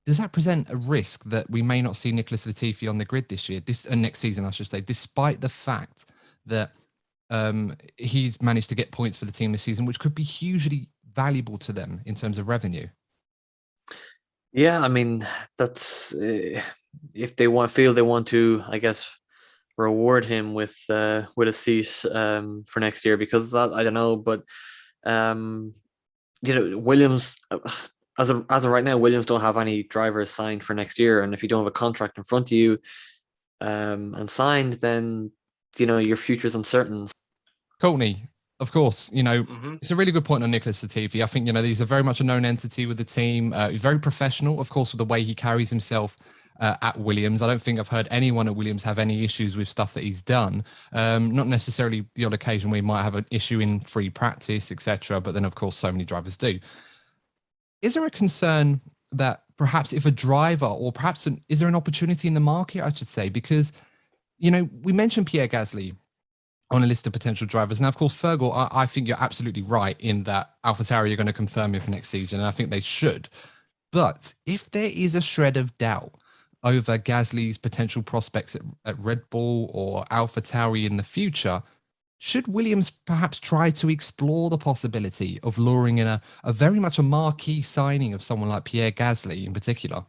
does that present a risk that we may not see Nicholas Latifi on the grid this year, next season, I should say, despite the fact that he's managed to get points for the team this season, which could be hugely valuable to them in terms of revenue? Yeah, I mean, that's if they feel they want to, I guess, reward him with a seat for next year because of that. I don't know, but Williams, as of right now, Williams don't have any drivers signed for next year, and if you don't have a contract in front of you and signed, then your future's uncertain. Courtney, of course, it's a really good point on Nicholas Latifi. I think he's a very much a known entity with the team. He's very professional, of course, with the way he carries himself at Williams. I don't think I've heard anyone at Williams have any issues with stuff that he's done. Not necessarily the odd occasion where he might have an issue in free practice, etc. But then, of course, so many drivers do. Is there a concern that perhaps if a driver, or perhaps is there an opportunity in the market, I should say, because, we mentioned Pierre Gasly on a list of potential drivers. Now, of course, Fergal, I think you're absolutely right in that AlphaTauri are going to confirm him for next season, and I think they should. But if there is a shred of doubt over Gasly's potential prospects at Red Bull or AlphaTauri in the future, should Williams perhaps try to explore the possibility of luring in a very much a marquee signing of someone like Pierre Gasly in particular?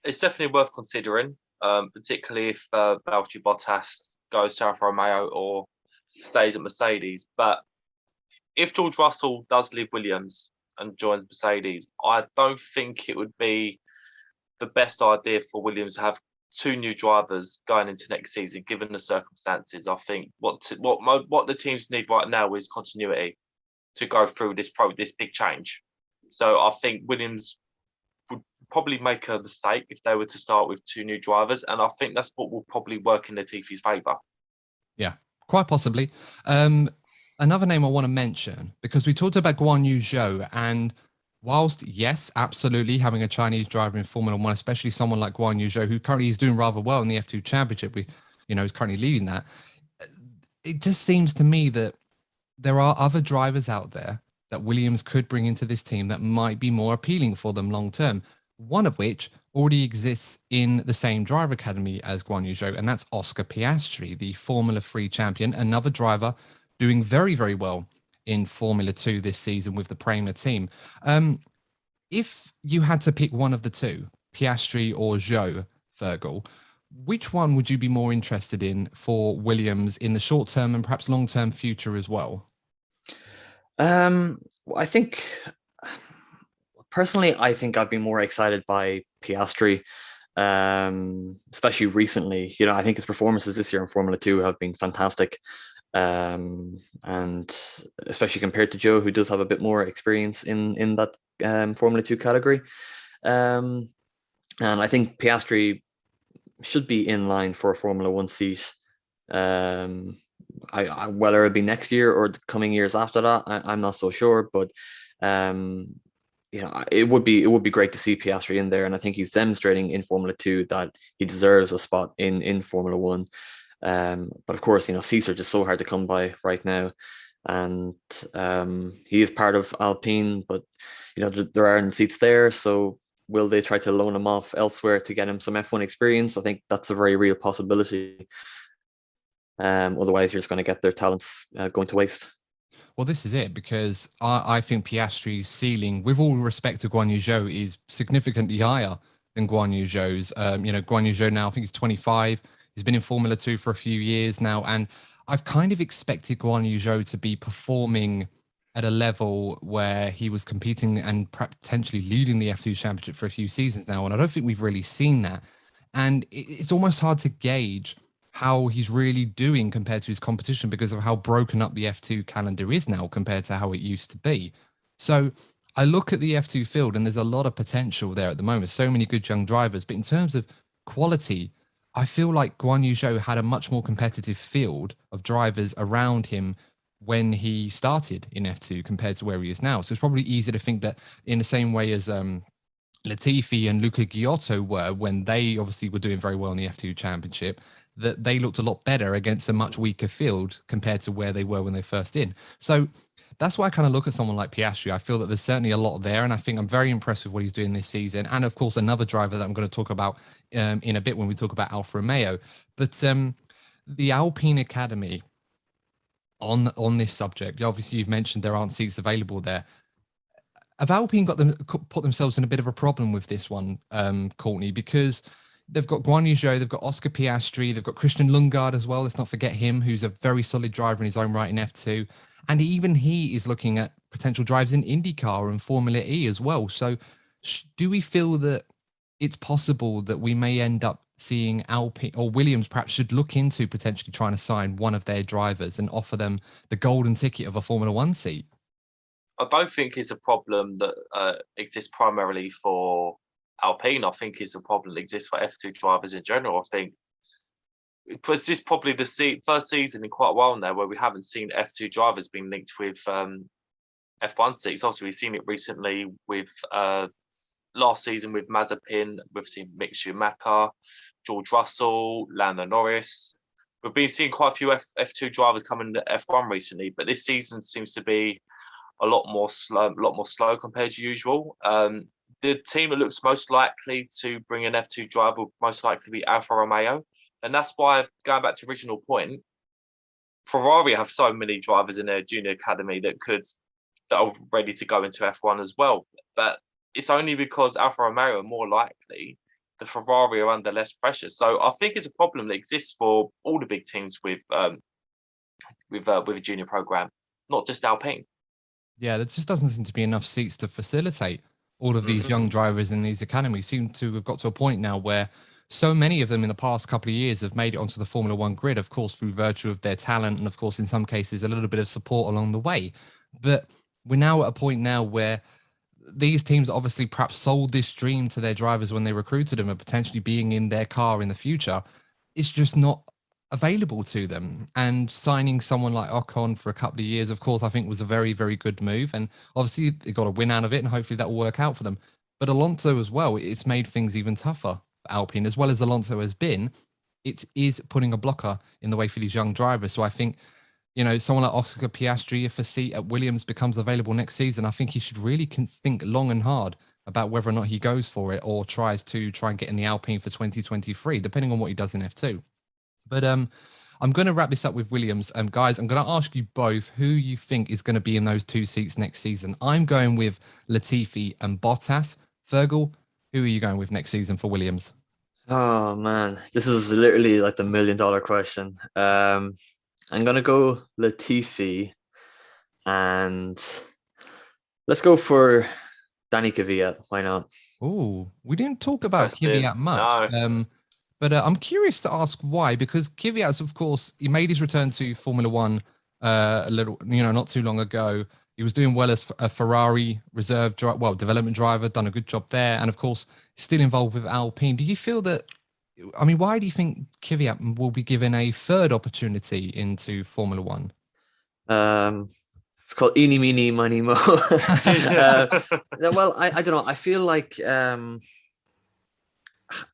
It's definitely worth considering, particularly if Valtteri Bottas goes to Alfa Romeo or stays at Mercedes. But if George Russell does leave Williams and joins Mercedes, I don't think it would be the best idea for Williams to have two new drivers going into next season, given the circumstances. I think what the teams need right now is continuity to go through this big change. So I think Williams would probably make a mistake if they were to start with two new drivers, and I think that's what will probably work in Latifi's favour. Yeah, quite possibly. Another name I want to mention, because we talked about Guan Yu Zhou, and whilst, yes, absolutely, having a Chinese driver in Formula One, especially someone like Guan Yu Zhou, who currently is doing rather well in the F2 Championship, is currently leading that. It just seems to me that there are other drivers out there that Williams could bring into this team that might be more appealing for them long term. One of which already exists in the same driver academy as Guan Yu Zhou, and that's Oscar Piastri, the Formula 3 champion, another driver doing very, very well in Formula 2 this season with the Prema team. If you had to pick one of the two, Piastri or Zhou, Fergal, which one would you be more interested in for Williams in the short term and perhaps long term future as well? I think personally, I think I've been more excited by Piastri, especially recently. You know, I think his performances this year in Formula 2 have been fantastic. And especially compared to Joe, who does have a bit more experience in that Formula 2 category. And I think Piastri should be in line for a Formula 1 seat. Whether it be next year or the coming years after that, I'm not so sure. But you know, it would be great to see Piastri in there, and I think he's demonstrating in Formula 2 that he deserves a spot in Formula 1. But of course, you know, seats are just so hard to come by right now, and he is part of Alpine, but you know, there aren't seats there, so will they try to loan him off elsewhere to get him some F1 experience? I think that's a very real possibility. Otherwise, you're just going to get their talents going to waste. Well, this is it, because I think Piastri's ceiling, with all respect to Guan Yu Zhou, is significantly higher than Guan Yu Zhou's. You know, Guan Yu Zhou now, I think he's 25. He's been in Formula 2 for a few years now, and I've kind of expected Guan Yu Zhou to be performing at a level where he was competing and potentially leading the F2 Championship for a few seasons now, and I don't think we've really seen that. And it's almost hard to gauge how he's really doing compared to his competition because of how broken up the F2 calendar is now compared to how it used to be. So I look at the F2 field and there's a lot of potential there at the moment. So many good young drivers, but in terms of quality, I feel like Guan Yu Zhou had a much more competitive field of drivers around him when he started in F2 compared to where he is now. So it's probably easy to think that in the same way as Latifi and Luca Giotto were when they obviously were doing very well in the F2 Championship, that they looked a lot better against a much weaker field compared to where they were when they first in. So that's why I kind of look at someone like Piastri. I feel that there's certainly a lot there, and I think I'm very impressed with what he's doing this season. And of course, another driver that I'm going to talk about in a bit when we talk about Alfa Romeo. But the Alpine Academy, on this subject, obviously you've mentioned there aren't seats available there. Have Alpine put themselves in a bit of a problem with this one, Courtney? Because they've got Guan Yu Zhou, they've got Oscar Piastri, they've got Christian Lundgaard as well. Let's not forget him, who's a very solid driver in his own right in F2. And even he is looking at potential drives in IndyCar and Formula E as well. So do we feel that it's possible that we may end up seeing Alpine, or Williams perhaps should look into potentially trying to sign one of their drivers and offer them the golden ticket of a Formula 1 seat? I don't think it's a problem that exists primarily for Alpine. I think it's a problem that exists for F2 drivers in general. I think this is probably the first season in quite a while now where we haven't seen F2 drivers being linked with F1 seats. Obviously, we've seen it recently with last season with Mazepin. We've seen Mick Schumacher, George Russell, Lando Norris. We've been seeing quite a few F2 drivers coming to F1 recently, but this season seems to be a lot more slow compared to usual. The team that looks most likely to bring an F2 driver will most likely be Alfa Romeo. And that's why, going back to original point, Ferrari have so many drivers in their junior academy that are ready to go into F1 as well. But it's only because Alfa Romeo are more likely, the Ferrari are under less pressure. So I think it's a problem that exists for all the big teams with a junior program, not just Alpine. Yeah, there just doesn't seem to be enough seats to facilitate all of these young drivers in these academies. Seem to have got to a point now where so many of them in the past couple of years have made it onto the Formula 1 grid, of course, through virtue of their talent and, of course, in some cases, a little bit of support along the way. But we're now at a point now where these teams obviously perhaps sold this dream to their drivers when they recruited them and potentially being in their car in the future. It's just not available to them. And signing someone like Ocon for a couple of years, of course, I think was a very, very good move. And obviously they got a win out of it, and hopefully that will work out for them. But Alonso as well, it's made things even tougher for Alpine, as well as Alonso has been. It is putting a blocker in the way for these young drivers. So I think, you know, someone like Oscar Piastri, if a seat at Williams becomes available next season, I think he should really think long and hard about whether or not he goes for it or tries and get in the Alpine for 2023, depending on what he does in F2. But I'm going to wrap this up with Williams. Guys, I'm going to ask you both who you think is going to be in those 2 seats next season. I'm going with Latifi and Bottas. Fergal, who are you going with next season for Williams? Oh man, this is literally like the $1 million question. I'm gonna go Latifi, and let's go for Danny Kvyat. Why not? Oh, we didn't talk about Interesting. Kvyat much. No. But I'm curious to ask why, because Kvyat's, of course, he made his return to Formula One a little, not too long ago. He was doing well as a Ferrari reserve development driver, done a good job there, and of course, still involved with Alpine. Do you feel that? I mean, why do you think Kvyat will be given a third opportunity into Formula One? It's called Eeny, Meeny, Miny, Mo. Well, I don't know. I feel like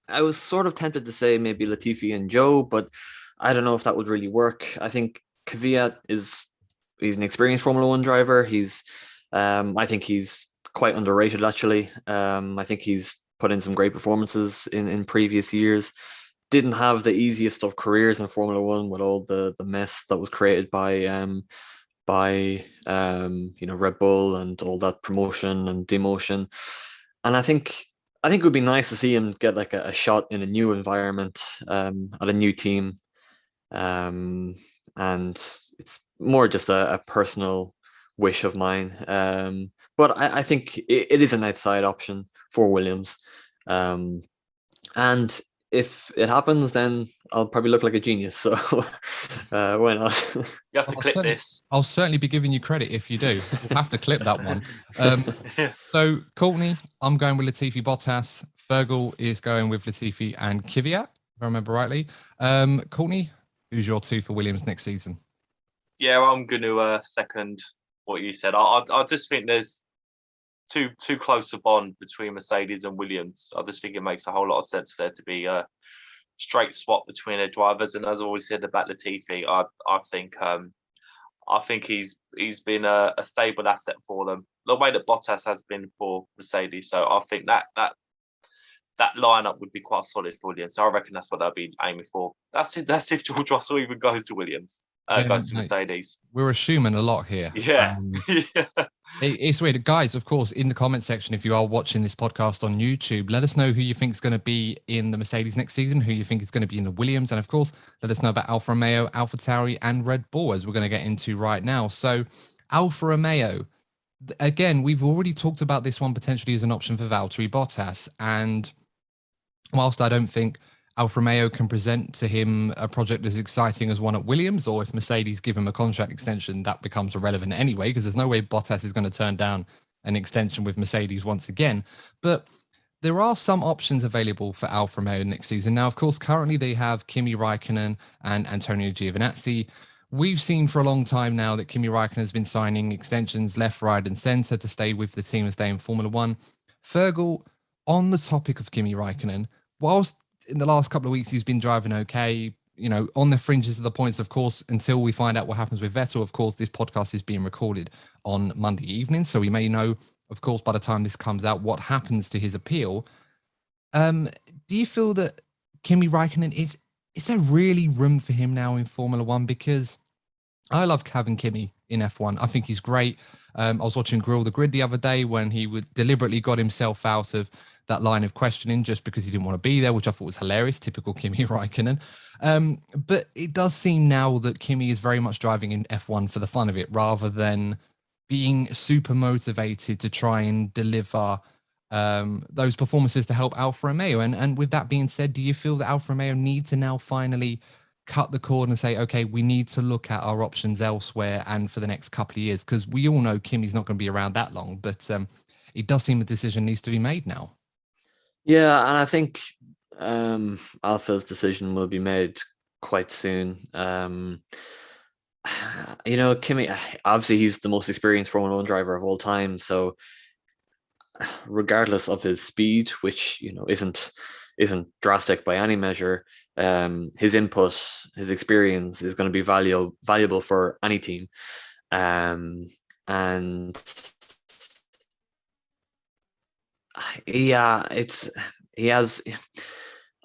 I was sort of tempted to say maybe Latifi and Joe, but I don't know if that would really work. I think Kvyat he's an experienced Formula One driver. I think he's quite underrated actually. I think he's put in some great performances in previous years. Didn't have the easiest of careers in Formula One with all the mess that was created by Red Bull and all that promotion and demotion. And I think it would be nice to see him get like a shot in a new environment, at a new team. And it's more just a personal wish of mine. But I think it is an outside option for Williams. And if it happens, then I'll probably look like a genius. So why not? You have to clip this. I'll certainly be giving you credit if you do. We'll have to clip that one. So, Courtney, I'm going with Latifi Bottas. Fergal is going with Latifi and Kvyat, if I remember rightly. Courtney, who's your 2 for Williams next season? Yeah, I'm going to second what you said. I just think there's too close a bond between Mercedes and Williams. I just think it makes a whole lot of sense for there to be a straight swap between their drivers. And as I always said about Latifi, I think he's been a stable asset for them, the way that Bottas has been for Mercedes. So I think that lineup would be quite solid for Williams. So I reckon that's what they'll be aiming for. That's if George Russell even goes to Williams, goes to Mercedes. We're assuming a lot here. Yeah. Yeah. It's weird. Guys, of course, in the comment section, if you are watching this podcast on YouTube, let us know who you think is going to be in the Mercedes next season, who you think is going to be in the Williams. And of course, let us know about Alfa Romeo, Alfa Tauri, and Red Bull, as we're going to get into right now. So Alfa Romeo, again, we've already talked about this one potentially as an option for Valtteri Bottas. And whilst I don't think Alfa Romeo can present to him a project as exciting as one at Williams, or if Mercedes give him a contract extension, that becomes irrelevant anyway, because there's no way Bottas is going to turn down an extension with Mercedes once again. But there are some options available for Alfa Romeo next season. Now, of course, currently they have Kimi Raikkonen and Antonio Giovinazzi. We've seen for a long time now that Kimi Raikkonen has been signing extensions left, right, and centre to stay with the team and stay in Formula One. Fergal, on the topic of Kimi Raikkonen, whilst in the last couple of weeks he's been driving okay, on the fringes of the points, of course, until we find out what happens with Vettel. Of course, this podcast is being recorded on Monday evening, so we may know, of course, by the time this comes out, what happens to his appeal. Do you feel that Kimi Raikkonen is there really room for him now in Formula One? Because I love Kevin Kimi in F1. I think he's great. I was watching Grill the Grid the other day when he deliberately got himself out of that line of questioning just because he didn't want to be there, which I thought was hilarious, typical Kimi Raikkonen. But it does seem now that Kimi is very much driving in F1 for the fun of it, rather than being super motivated to try and deliver those performances to help Alfa Romeo. And with that being said, do you feel that Alfa Romeo need to now finally cut the cord and say, okay, we need to look at our options elsewhere and for the next couple of years? Because we all know Kimi's not going to be around that long, but it does seem a decision needs to be made now. Yeah, and I think Alpha's decision will be made quite soon. Kimi, obviously he's the most experienced Formula One driver of all time. So regardless of his speed, which isn't drastic by any measure, his input, his experience is going to be valuable for any team. And yeah,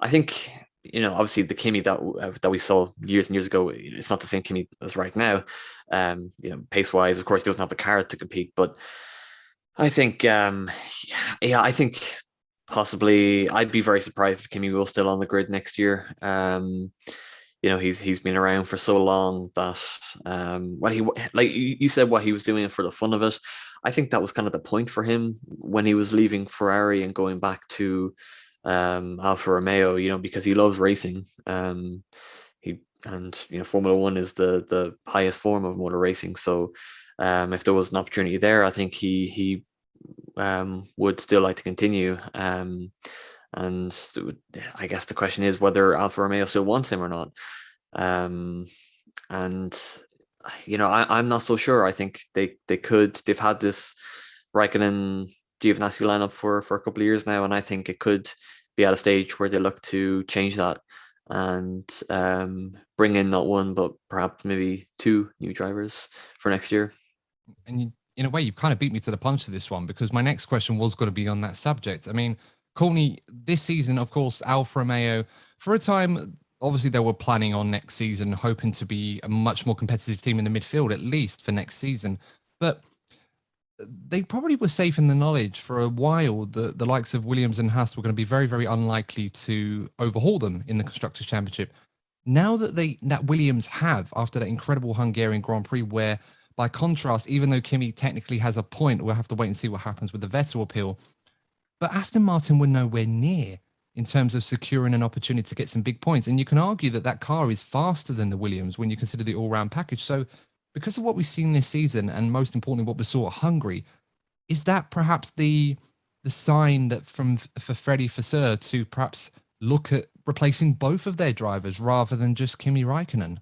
I think obviously the Kimi that we saw years and years ago, it's not the same Kimi as right now. Pace wise, of course, he doesn't have the car to compete. But I think, I think possibly I'd be very surprised if Kimi was still on the grid next year. He's been around for so long that what he like you said, what he was doing for the fun of it. I think that was kind of the point for him when he was leaving Ferrari and going back to Alfa Romeo, because he loves racing. Formula One is the highest form of motor racing. So if there was an opportunity there, I think he would still like to continue. And I guess the question is whether Alfa Romeo still wants him or not. I'm not so sure. I think they've had this Raikkonen Giovinazzi lineup for a couple of years now, and I think it could be at a stage where they look to change that and bring in not one but perhaps maybe two new drivers for next year. And in a way, you've kind of beat me to the punch to this one, because my next question was going to be on that subject. I mean, Courtney, this season, of course, Alfa Romeo, for a time, obviously they were planning on next season, hoping to be a much more competitive team in the midfield, at least for next season. But they probably were safe in the knowledge for a while that the likes of Williams and Haas were going to be very, very unlikely to overhaul them in the Constructors' Championship. Now that Williams have, after that incredible Hungarian Grand Prix, where by contrast, even though Kimi technically has a point, we'll have to wait and see what happens with the Vettel appeal. But Aston Martin were nowhere near in terms of securing an opportunity to get some big points. And you can argue that car is faster than the Williams when you consider the all-round package. So because of what we've seen this season, and most importantly, what we saw at Hungary, is that perhaps the sign that for Freddie Vasseur to perhaps look at replacing both of their drivers rather than just Kimi Räikkönen?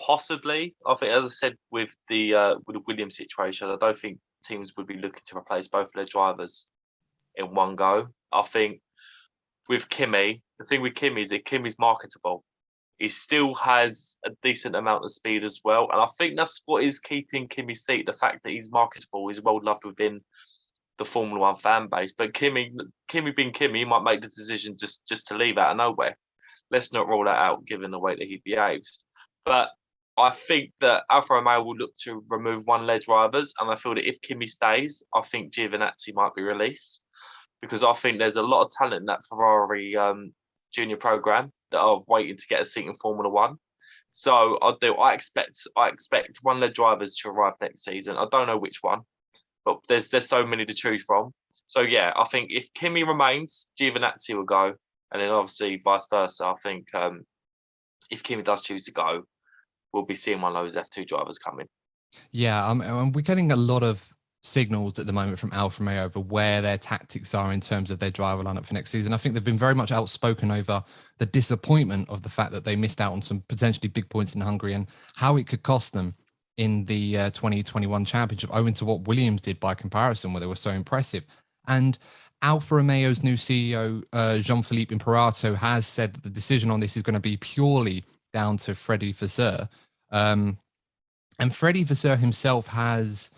Possibly. I think, as I said, with the Williams situation, I don't think teams would be looking to replace both of their drivers in one go. I think with Kimi, the thing with Kimi is that Kimi's marketable. He still has a decent amount of speed as well. And I think that's what is keeping Kimi's seat, the fact that he's marketable, he's well loved within the Formula One fan base. But Kimi being Kimi, he might make the decision just to leave out of nowhere. Let's not rule that out, given the way that he behaves. But I think that Alfa Romeo will look to remove one of their drivers, and I feel that if Kimi stays, I think Giovinazzi might be released, because I think there's a lot of talent in that Ferrari junior program that are waiting to get a seat in Formula One. So I expect one of their drivers to arrive next season. I don't know which one, but there's so many to choose from. So yeah, I think if Kimi remains, Giovinazzi will go, and then obviously vice versa. I think if Kimi does choose to go, we'll be seeing one of those F2 drivers coming. Yeah, and we're getting a lot of signals at the moment from Alfa Romeo over where their tactics are in terms of their driver lineup for next season. I think they've been very much outspoken over the disappointment of the fact that they missed out on some potentially big points in Hungary and how it could cost them in the 2021 championship, owing to what Williams did by comparison, where they were so impressive. And Alfa Romeo's new CEO, Jean-Philippe Imperato, has said that the decision on this is going to be purely down to Freddie Vasseur. And Freddie Vasseur himself has,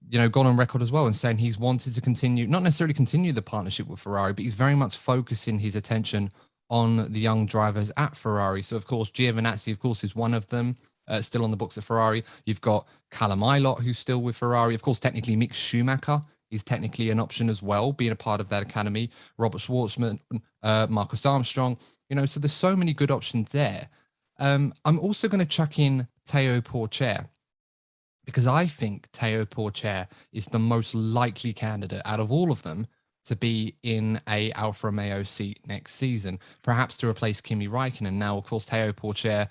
gone on record as well and saying he's wanted to continue, not necessarily continue the partnership with Ferrari, but he's very much focusing his attention on the young drivers at Ferrari. So, of course, Giovinazzi, of course, is one of them, still on the books at Ferrari. You've got Callum Ilott, who's still with Ferrari. Of course, technically, Mick Schumacher is technically an option as well, being a part of that academy. Robert Schwartzman, Marcus Armstrong, so there's so many good options there. I'm also going to chuck in Théo Pourchaire, because I think Théo Pourchaire is the most likely candidate out of all of them to be in a Alfa Romeo seat next season, perhaps to replace Kimi Räikkönen. Now, of course, Théo Pourchaire,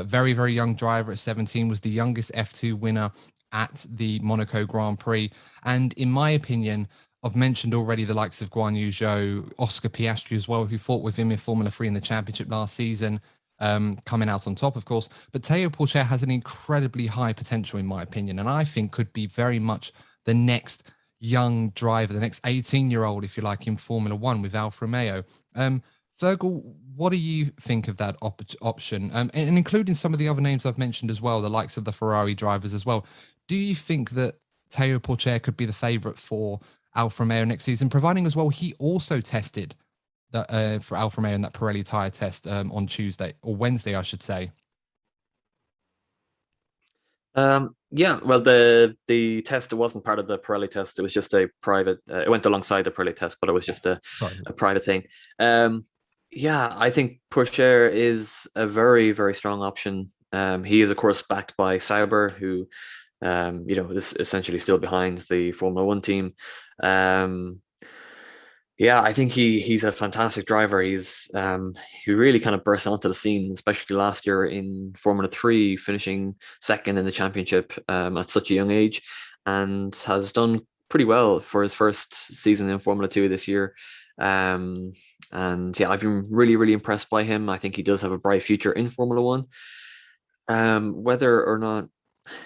very, very young driver at 17, was the youngest F2 winner at the Monaco Grand Prix. And in my opinion, I've mentioned already the likes of Guan Yu Zhou, Oscar Piastri as well, who fought with him in Formula 3 in the championship last season, coming out on top, of course. But Théo Pourchaire has an incredibly high potential, in my opinion, and I think could be very much the next young driver, the next 18-year-old, if you like, in Formula One with Alfa Romeo. Fergal, what do you think of that option? And including some of the other names I've mentioned as well, the likes of the Ferrari drivers as well. Do you think that Théo Pourchaire could be the favourite for Alfa Romeo next season, providing as well he also tested for Alfa Romeo in that Pirelli tyre test on Tuesday or Wednesday, I should say? Yeah, well, the test, it wasn't part of the Pirelli test. It was just a private. It went alongside the Pirelli test, but it was just a private thing. Yeah, I think Pourchaire is a very, very strong option. He is, of course, backed by Sauber, who, is essentially still behind the Formula One team. Yeah, I think he's a fantastic driver. He really kind of burst onto the scene, especially last year in Formula 3, finishing second in the championship at such a young age, and has done pretty well for his first season in Formula 2 this year. And yeah, I've been really, really impressed by him. I think he does have a bright future in Formula 1. Whether or not,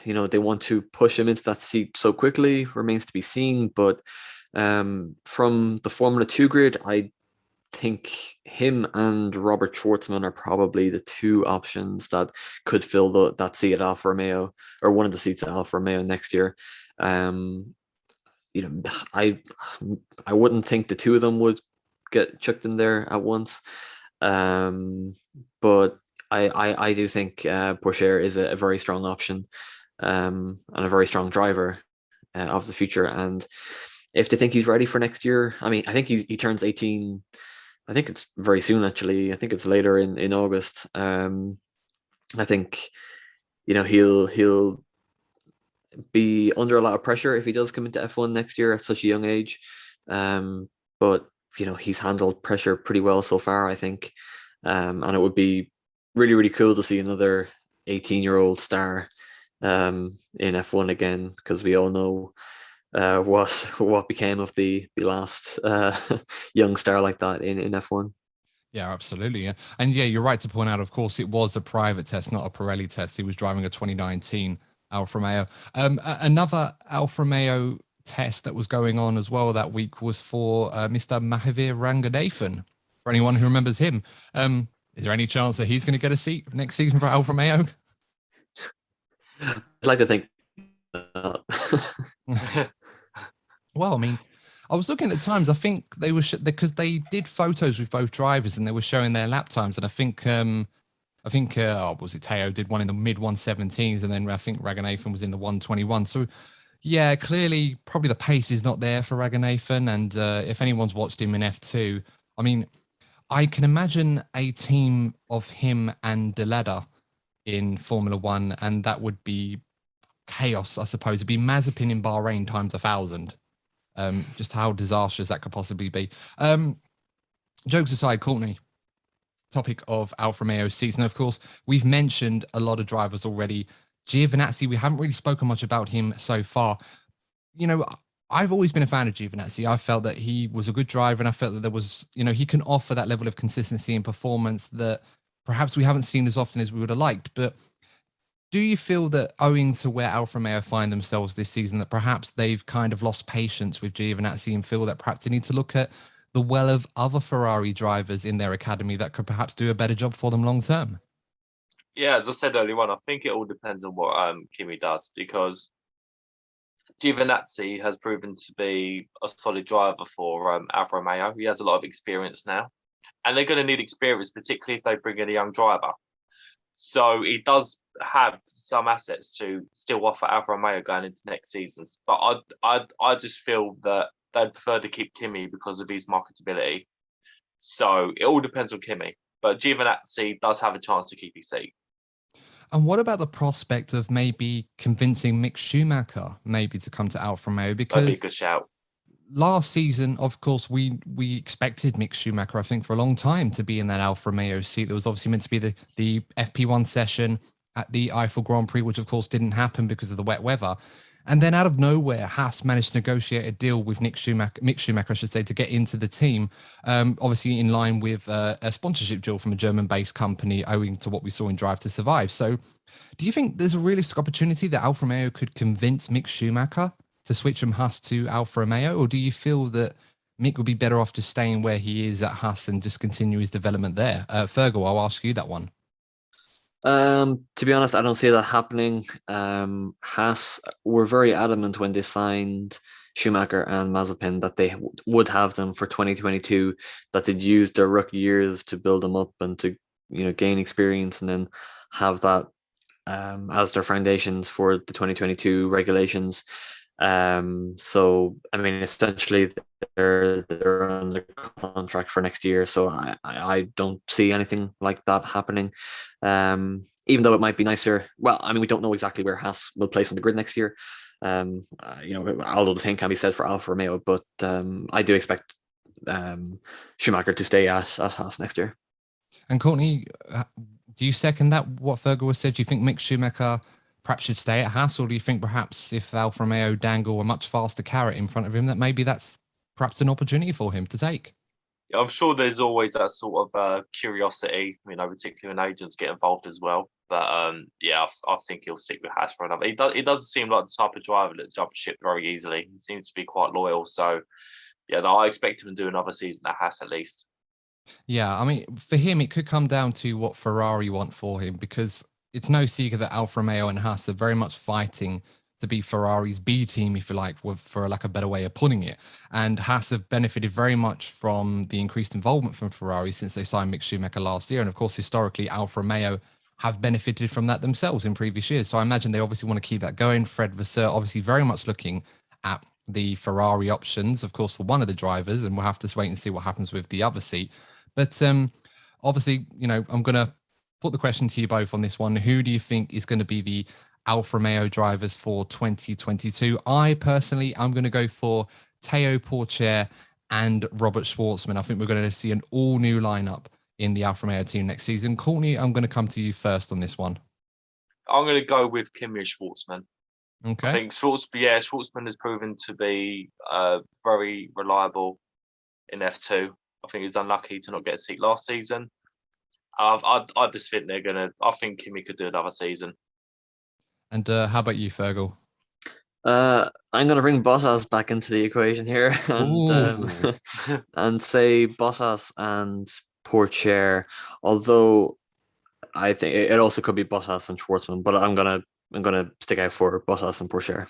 they want to push him into that seat so quickly remains to be seen, but from the Formula 2 grid, I think him and Robert Schwartzman are probably the two options that could fill that seat at Alfa Romeo, or one of the seats at Alfa Romeo next year. I wouldn't think the two of them would get chucked in there at once. But I do think Pourchaire is a very strong option and a very strong driver of the future. And if they think he's ready for next year, I mean, I think he turns 18. I think it's very soon, actually. I think it's later in August. I think, he'll be under a lot of pressure if he does come into F1 next year at such a young age. But, he's handled pressure pretty well so far, I think. And it would be really, really cool to see another 18-year-old star in F1 again, because we all know what became of the last young star like that in F1. Yeah, absolutely. Yeah. And yeah, you're right to point out, of course, it was a private test, not a Pirelli test. He was driving a 2019 Alfa Romeo. Another Alfa Romeo test that was going on as well that week was for Mr. Mahavir Ranganathan. For anyone who remembers him, is there any chance that he's going to get a seat next season for Alfa Romeo? I'd like to think. Well, I mean, I was looking at the times. I think they were because they did photos with both drivers and they were showing their lap times. And I think was it Teo did one in the mid 117s, and then I think Ranganathan was in the 121. So yeah, clearly probably the pace is not there for Ranganathan. And if anyone's watched him in F2, I mean, I can imagine a team of him and Deleda in Formula One, and that would be chaos, I suppose. It'd be Mazepin in Bahrain times 1,000. Just how disastrous that could possibly be. Jokes aside, Courtney, topic of Alfa Romeo's season. Of course, we've mentioned a lot of drivers already. Giovinazzi, we haven't really spoken much about him so far. I've always been a fan of Giovinazzi. I felt that he was a good driver, and I felt that there was, he can offer that level of consistency and performance that perhaps we haven't seen as often as we would have liked. But do you feel that owing to where Alfa Romeo find themselves this season, that perhaps they've kind of lost patience with Giovinazzi and feel that perhaps they need to look at the well of other Ferrari drivers in their academy that could perhaps do a better job for them long term? Yeah, as I said earlier on, I think it all depends on what Kimi does, because Giovinazzi has proven to be a solid driver for Alfa Romeo. He has a lot of experience now, and they're going to need experience, particularly if they bring in a young driver. So he does have some assets to still offer Alfa Romeo going into next season. But I just feel that they'd prefer to keep Kimi because of his marketability. So it all depends on Kimi. But Giovinazzi does have a chance to keep his seat. And what about the prospect of maybe convincing Mick Schumacher maybe to come to Alfa Romeo? Because that'd be a good shout. Last season, of course, we expected Mick Schumacher, I think, for a long time to be in that Alfa Romeo seat. There was obviously meant to be the FP1 session at the Eiffel Grand Prix, which of course didn't happen because of the wet weather. And then out of nowhere, Haas managed to negotiate a deal with Mick Schumacher, I should say, to get into the team. Obviously in line with a sponsorship deal from a German-based company, owing to what we saw in Drive to Survive. So do you think there's a realistic opportunity that Alfa Romeo could convince Mick Schumacher to switch from Haas to Alfa Romeo? Or do you feel that Mick would be better off just staying where he is at Haas and just continue his development there? Fergal, I'll ask you that one. To be honest, I don't see that happening. Haas were very adamant when they signed Schumacher and Mazepin, that they would have them for 2022, that they'd use their rookie years to build them up and to, gain experience, and then have that as their foundations for the 2022 regulations. So I mean, essentially they're under contract for next year. So I don't see anything like that happening. Even though it might be nicer. Well, I mean, we don't know exactly where Haas will place on the grid next year. Although the same can be said for Alfa Romeo, but I do expect Schumacher to stay at Haas next year. And Courtney, do you second that, what Fergal has said? Do you think Mick Schumacher perhaps should stay at Haas, or do you think perhaps if Alfa Romeo dangle a much faster carrot in front of him, that maybe that's perhaps an opportunity for him to take? Yeah, I'm sure there's always that sort of curiosity, particularly when agents get involved as well. But I think he'll stick with Haas for another. He doesn't seem like the type of driver that jumps ship very easily. He seems to be quite loyal. So yeah, I expect him to do another season at Haas at least. Yeah, I mean, for him, it could come down to what Ferrari want for him, because it's no secret that Alfa Romeo and Haas are very much fighting to be Ferrari's B team, if you like, for like a better way of putting it. And Haas have benefited very much from the increased involvement from Ferrari since they signed Mick Schumacher last year. And of course, historically, Alfa Romeo have benefited from that themselves in previous years. So I imagine they obviously want to keep that going. Fred Vasseur obviously very much looking at the Ferrari options, of course, for one of the drivers, and we'll have to wait and see what happens with the other seat. But obviously, I'm going to put the question to you both on this one. Who do you think is going to be the Alfa Romeo drivers for 2022? I personally, I'm going to go for Théo Pourchaire and Robert Schwartzman. I think we're going to see an all-new lineup in the Alfa Romeo team next season. Courtney, I'm going to come to you first on this one. I'm going to go with Kimi Schwartzman. Okay. I think Schwartzman has proven to be very reliable in F2. I think he's unlucky to not get a seat last season. I just think I think Kimi could do another season. And how about you, Fergal? I'm going to bring Bottas back into the equation here and and say Bottas and Pourchaire. Although I think it also could be Bottas and Schwartzman, but I'm gonna stick out for Bottas and Pourchaire.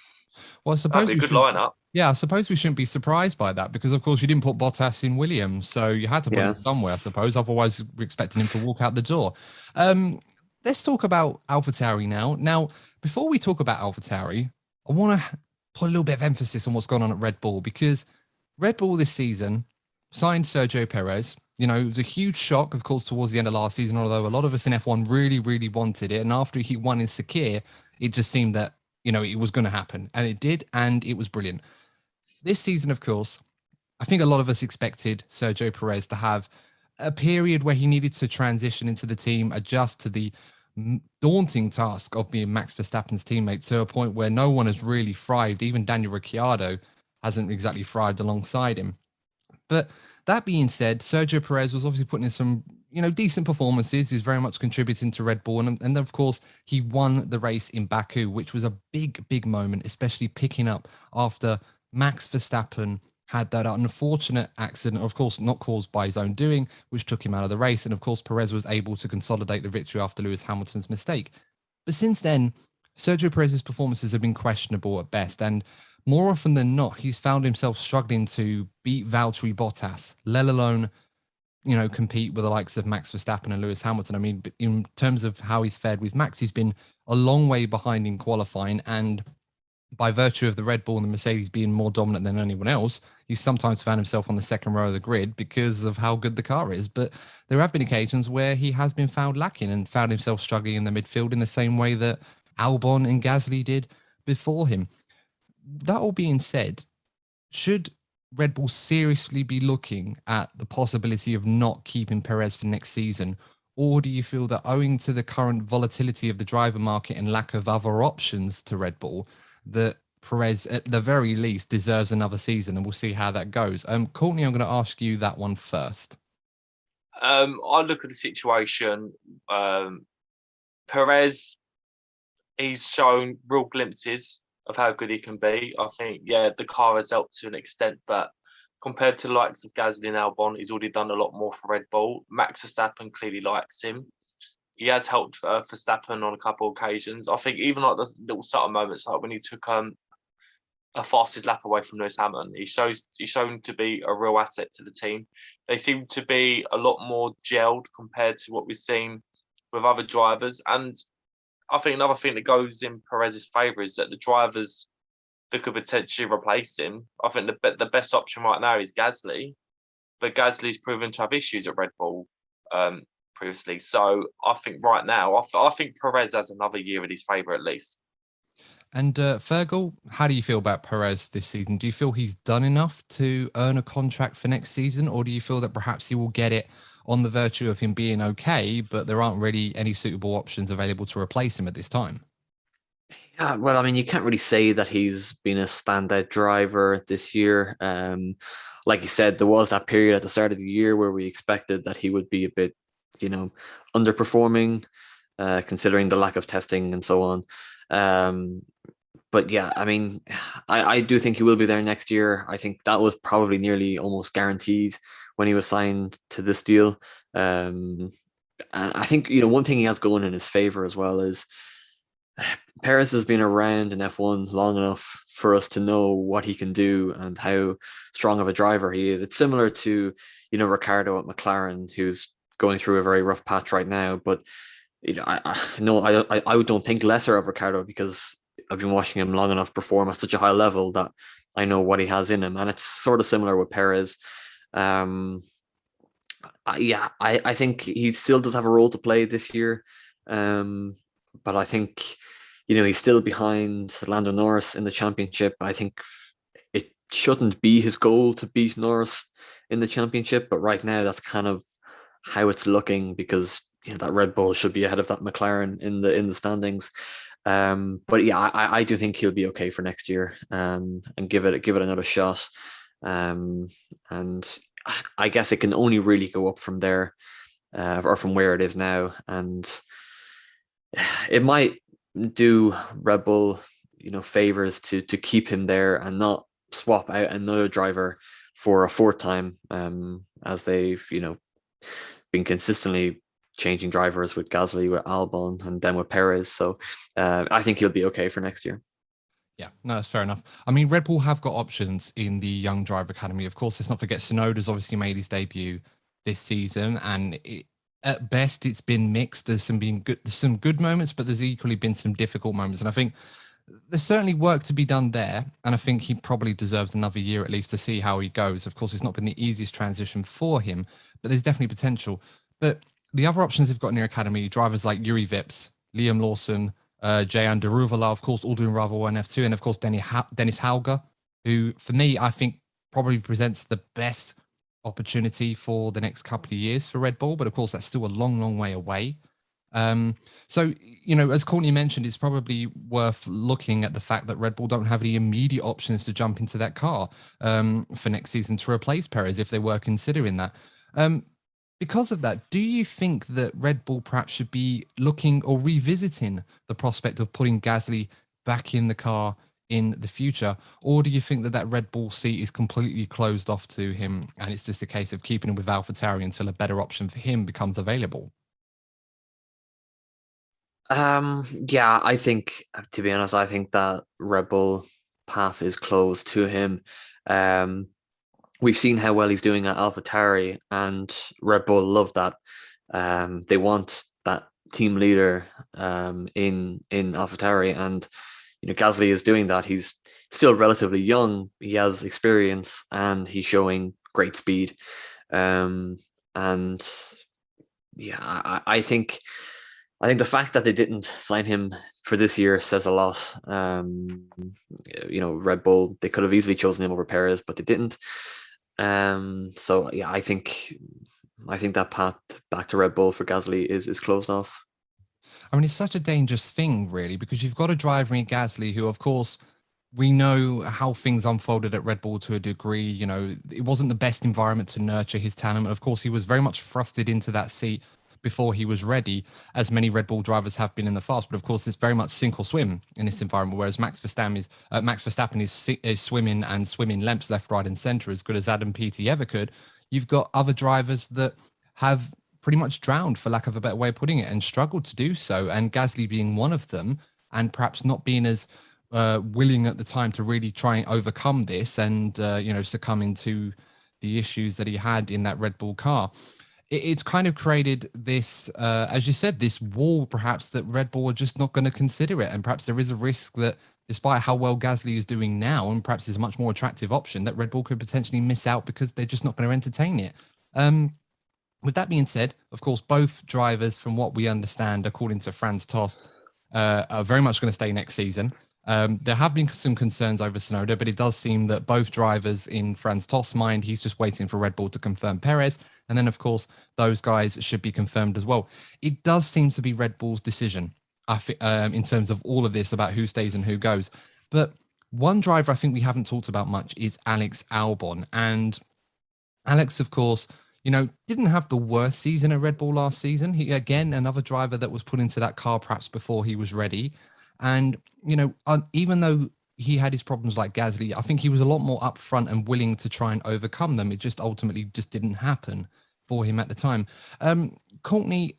Well, I suppose that'd be a good lineup. Yeah, I suppose we shouldn't be surprised by that, because of course you didn't put Bottas in Williams, so you had to put him somewhere, I suppose. Otherwise, we're expecting him to walk out the door. Let's talk about AlphaTauri now. Now, before we talk about AlphaTauri, I want to put a little bit of emphasis on what's going on at Red Bull, because Red Bull this season signed Sergio Perez. It was a huge shock, of course, towards the end of last season, although a lot of us in F1 really, really wanted it. And after he won in Sakir, it just seemed that, it was going to happen. And it did, and it was brilliant. This season, of course, I think a lot of us expected Sergio Perez to have a period where he needed to transition into the team, adjust to the daunting task of being Max Verstappen's teammate, to a point where no one has really thrived. Even Daniel Ricciardo hasn't exactly thrived alongside him. But that being said, Sergio Perez was obviously putting in some, decent performances. He's very much contributing to Red Bull. And of course, he won the race in Baku, which was a big, big moment, especially picking up after Max Verstappen had that unfortunate accident, of course, not caused by his own doing, which took him out of the race. And of course, Perez was able to consolidate the victory after Lewis Hamilton's mistake. But since then, Sergio Perez's performances have been questionable at best. And more often than not, he's found himself struggling to beat Valtteri Bottas, let alone, compete with the likes of Max Verstappen and Lewis Hamilton. I mean, in terms of how he's fared with Max, he's been a long way behind in qualifying, and by virtue of the Red Bull and the Mercedes being more dominant than anyone else, he's sometimes found himself on the second row of the grid because of how good the car is. But there have been occasions where he has been found lacking and found himself struggling in the midfield in the same way that Albon and Gasly did before him. That all being said, should Red Bull seriously be looking at the possibility of not keeping Perez for next season? Or do you feel that owing to the current volatility of the driver market and lack of other options to Red Bull, that Perez, at the very least, deserves another season, and we'll see how that goes? Courtney, I'm going to ask you that one first. I look at the situation. Perez, he's shown real glimpses of how good he can be. I think, the car has helped to an extent, but compared to the likes of Gasly and Albon, he's already done a lot more for Red Bull. Max Verstappen clearly likes him. He has helped Verstappen on a couple of occasions. I think even like the little subtle moments, like when he took a fastest lap away from Lewis Hamilton. He's shown to be a real asset to the team. They seem to be a lot more gelled compared to what we've seen with other drivers. And I think another thing that goes in Perez's favour is that the drivers that could potentially replace him, I think the best option right now is Gasly. But Gasly's proven to have issues at Red Bull previously. So I think right now, I think Perez has another year in his favour at least. And Fergal, how do you feel about Perez this season? Do you feel he's done enough to earn a contract for next season? Or do you feel that perhaps he will get it on the virtue of him being okay, but there aren't really any suitable options available to replace him at this time? Yeah, well, I mean, you can't really say that he's been a standout driver this year. Like you said, there was that period at the start of the year where we expected that he would be a bit, underperforming, considering the lack of testing and so on. But yeah, I mean, I do think he will be there next year. I think that was probably nearly almost guaranteed when he was signed to this deal. And I think, one thing he has going in his favor as well is Perez has been around in F1 long enough for us to know what he can do and how strong of a driver he is. It's similar to, Ricciardo at McLaren, who's going through a very rough patch right now. But I don't think lesser of Ricciardo because I've been watching him long enough perform at such a high level that I know what he has in him, and it's sort of similar with Perez. I think he still does have a role to play this year, but I think he's still behind Lando Norris in the championship. I think it shouldn't be his goal to beat Norris in the championship, but right now that's kind of how it's looking because that Red Bull should be ahead of that McLaren in the standings. But yeah, I do think he'll be okay for next year, and give it another shot. And I guess it can only really go up from there, or from where it is now. And it might do Red Bull, favors to keep him there and not swap out another driver for a fourth time, as they've, been consistently changing drivers with Gasly, with Albon, and then with Perez. So I think he'll be okay for next year. Yeah, no, that's fair enough. I mean, Red Bull have got options in the Young Driver Academy. Of course, let's not forget Tsunoda's obviously made his debut this season, and at best, it's been mixed. There's some good moments, but there's equally been some difficult moments. And I think there's certainly work to be done there. And I think he probably deserves another year at least to see how he goes. Of course, it's not been the easiest transition for him, but there's definitely potential. But the other options they've got in their academy, drivers like Yuri Vips, Liam Lawson, Jayan Deruvala, of course, all doing rather well in F2, and of course, Dennis Hauger, who, for me, I think probably presents the best opportunity for the next couple of years for Red Bull. But of course, that's still a long, long way away. So, as Courtney mentioned, it's probably worth looking at the fact that Red Bull don't have any immediate options to jump into that car for next season to replace Perez if they were considering that. Because of that, do you think that Red Bull perhaps should be looking or revisiting the prospect of putting Gasly back in the car in the future? Or do you think that Red Bull seat is completely closed off to him and it's just a case of keeping him with AlphaTauri until a better option for him becomes available? Yeah, I think, to be honest, I think that Red Bull path is closed to him. We've seen how well he's doing at AlphaTauri, and Red Bull love that. They want that team leader in AlphaTauri, and Gasly is doing that. He's still relatively young. He has experience, and he's showing great speed. And yeah, I think the fact that they didn't sign him for this year says a lot. Red Bull, they could have easily chosen him over Perez, but they didn't. So yeah, I think that path back to Red Bull for Gasly is closed off. I mean, it's such a dangerous thing, really, because you've got a driver in Gasly who, of course, we know how things unfolded at Red Bull to a degree. It wasn't the best environment to nurture his talent. Of course, he was very much thrusted into that seat before he was ready, as many Red Bull drivers have been in the past. But of course, it's very much sink or swim in this environment, whereas Max Verstappen is swimming lengths left, right, and center as good as Adam Peaty ever could. You've got other drivers that have pretty much drowned, for lack of a better way of putting it, and struggled to do so. And Gasly being one of them, and perhaps not being as willing at the time to really try and overcome this and succumb into the issues that he had in that Red Bull car. It's kind of created this, as you said, this wall perhaps that Red Bull are just not going to consider it, and perhaps there is a risk that despite how well Gasly is doing now, and perhaps is a much more attractive option, that Red Bull could potentially miss out because they're just not going to entertain it. With that being said, of course, both drivers, from what we understand, according to Franz Tost, are very much going to stay next season. There have been some concerns over Tsunoda, but it does seem that both drivers, in Franz Tost's mind, he's just waiting for Red Bull to confirm Perez. And then, of course, those guys should be confirmed as well. It does seem to be Red Bull's decision in terms of all of this about who stays and who goes. But one driver I think we haven't talked about much is Alex Albon. And Alex, of course, didn't have the worst season at Red Bull last season. He, again, another driver that was put into that car perhaps before he was ready. And, even though he had his problems like Gasly, I think he was a lot more upfront and willing to try and overcome them. It just ultimately just didn't happen for him at the time. Courtney,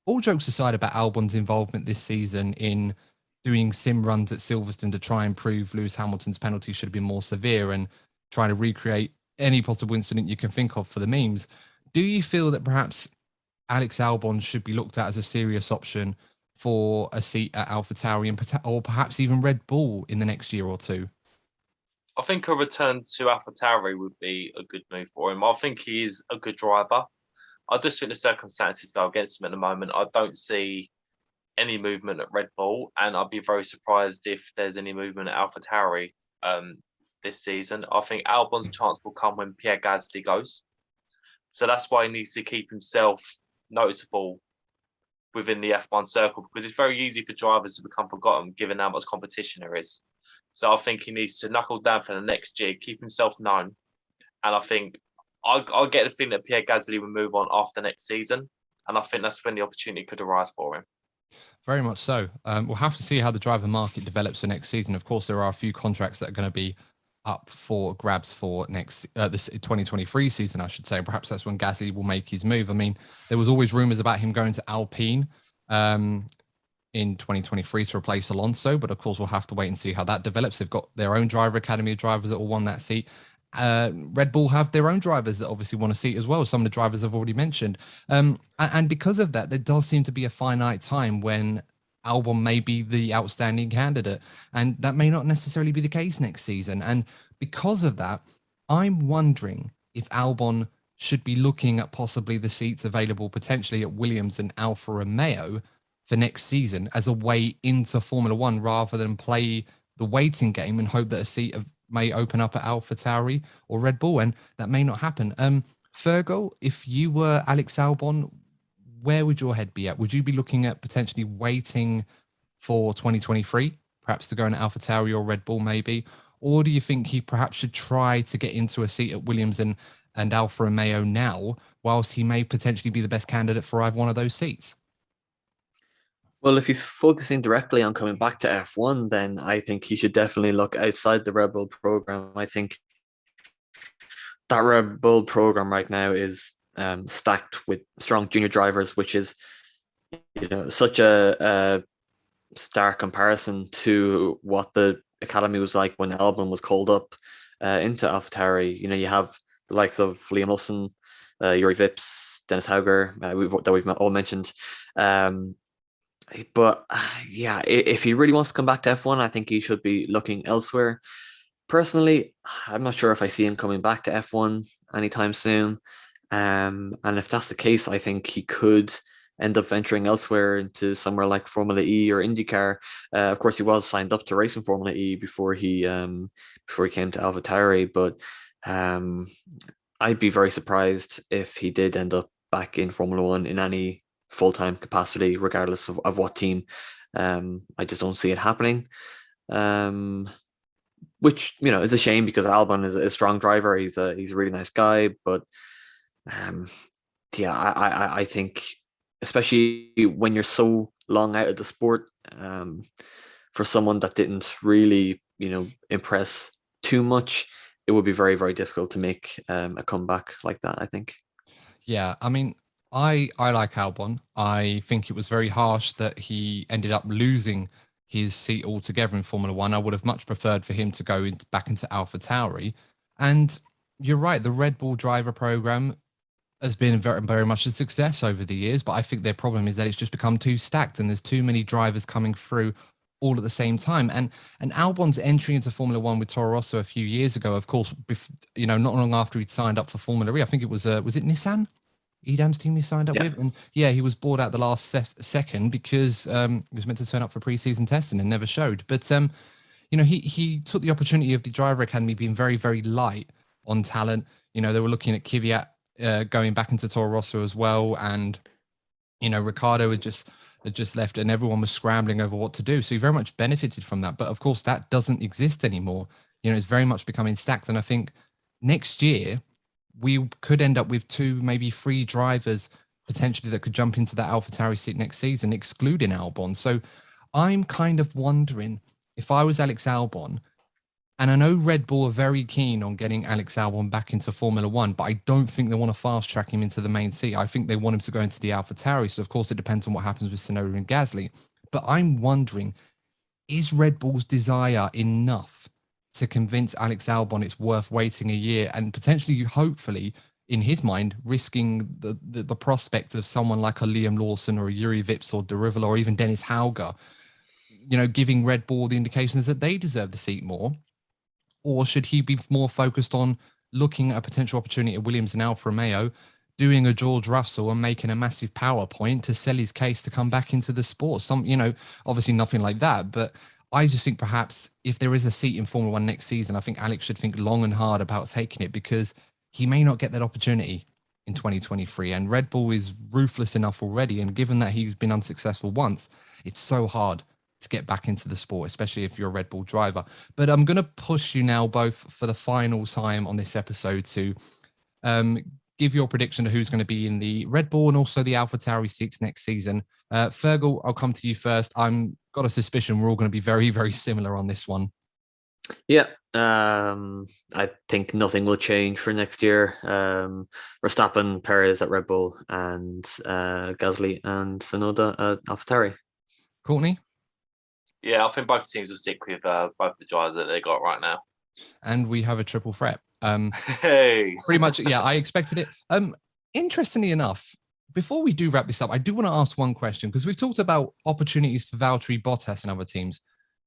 all jokes aside about Albon's involvement this season in doing sim runs at Silverstone to try and prove Lewis Hamilton's penalty should have been more severe and trying to recreate any possible incident you can think of for the memes, do you feel that perhaps Alex Albon should be looked at as a serious option for a seat at AlphaTauri or perhaps even Red Bull in the next year or two? I think a return to AlphaTauri would be a good move for him. I think he is a good driver. I just think the circumstances go against him at the moment. I don't see any movement at Red Bull, and I'd be very surprised if there's any movement at AlphaTauri this season. I think Albon's chance will come when Pierre Gasly goes. So that's why he needs to keep himself noticeable within the F1 circle, because it's very easy for drivers to become forgotten given how much competition there is. So I think he needs to knuckle down for the next year, keep himself known. And I think I'll get the feeling that Pierre Gasly will move on after next season. And I think that's when the opportunity could arise for him. Very much so. We'll have to see how the driver market develops for next season. Of course, there are a few contracts that are going to be up for grabs for this 2023 season, I should say. Perhaps that's when Gasly will make his move. I mean, there was always rumors about him going to Alpine in 2023 to replace Alonso, but of course we'll have to wait and see how that develops. They've got their own driver academy of drivers that will want that seat. Red Bull have their own drivers that obviously want a seat as well. Some of the drivers I've already mentioned. And because of that, there does seem to be a finite time when Albon may be the outstanding candidate, and that may not necessarily be the case next season. And because of that, I'm wondering if Albon should be looking at possibly the seats available potentially at Williams and Alfa Romeo for next season as a way into Formula One, rather than play the waiting game and hope that a seat may open up at AlphaTauri or Red Bull, and that may not happen. Fergal, if you were Alex Albon, where would your head be at? Would you be looking at potentially waiting for 2023, perhaps to go in AlphaTauri or Red Bull maybe? Or do you think he perhaps should try to get into a seat at Williams and Alfa Romeo now, whilst he may potentially be the best candidate for either one of those seats? Well, if he's focusing directly on coming back to F1, then I think he should definitely look outside the Red Bull program. I think that Red Bull program right now is stacked with strong junior drivers, which is such a stark comparison to what the academy was like when Albon was called up into AlphaTauri. You have the likes of Liam Lawson, Yuri Vips, Dennis Hauger, that we've all mentioned. But yeah, if he really wants to come back to F1, I think he should be looking elsewhere. Personally, I'm not sure if I see him coming back to F1 anytime soon. And if that's the case, I think he could end up venturing elsewhere into somewhere like Formula E or IndyCar. Of course, he was signed up to race in Formula E before he came to AlphaTauri, but I'd be very surprised if he did end up back in Formula One in any full-time capacity, regardless of what team. I just don't see it happening. Which is a shame, because Albon is a strong driver. He's a really nice guy, but I think, especially when you're so long out of the sport, for someone that didn't really impress too much, it would be very, very difficult to make a comeback like that, I think. Yeah, I mean, I like Albon. I think it was very harsh that he ended up losing his seat altogether in Formula One. I would have much preferred for him to go back into Alfa Tauri. And you're right, the Red Bull driver program has been very, very much a success over the years, but I think their problem is that it's just become too stacked and there's too many drivers coming through all at the same time. And Albon's entry into Formula One with Toro Rosso a few years ago, of course, not long after he'd signed up for Formula E, I think it was it Nissan? Edam's team he signed up with, and he was bought out the last second because he was meant to turn up for pre-season testing and never showed. But he took the opportunity of the driver academy being very, very light on talent. They were looking at Kvyat going back into Toro Rosso as well, and Ricciardo had just left, and everyone was scrambling over what to do. So he very much benefited from that. But of course, that doesn't exist anymore. It's very much becoming stacked, and I think next year we could end up with 2, maybe 3 drivers potentially that could jump into that AlphaTauri seat next season, excluding Albon. So I'm kind of wondering if I was Alex Albon, and I know Red Bull are very keen on getting Alex Albon back into Formula One, but I don't think they want to fast track him into the main seat. I think they want him to go into the AlphaTauri. So of course it depends on what happens with Tsunoda and Gasly. But I'm wondering, is Red Bull's desire enough to convince Alex Albon it's worth waiting a year and potentially, hopefully, in his mind, risking the prospect of someone like a Liam Lawson or a Yuri Vips or Derivalo or even Dennis Hauger, giving Red Bull the indications that they deserve the seat more? Or should he be more focused on looking at a potential opportunity at Williams and Alfa Romeo, doing a George Russell and making a massive PowerPoint to sell his case to come back into the sport? Obviously nothing like that, but I just think perhaps if there is a seat in Formula One next season, I think Alex should think long and hard about taking it, because he may not get that opportunity in 2023. And Red Bull is ruthless enough already. And given that he's been unsuccessful once, it's so hard to get back into the sport, especially if you're a Red Bull driver. But I'm going to push you now both for the final time on this episode to give your prediction of who's going to be in the Red Bull and also the AlphaTauri seats next season. Fergal, I'll come to you first. I'm got a suspicion we're all going to be very, very similar on this one. Yeah, I think nothing will change for next year. Verstappen, Perez at Red Bull, and Gasly and Tsunoda at AlphaTauri. Courtney? Yeah, I think both teams will stick with both the drivers that they got right now. And we have a triple threat. Hey, pretty much, yeah, I expected it. Interestingly enough, before we do wrap this up, I do want to ask one question, because we've talked about opportunities for Valtteri, Bottas and other teams.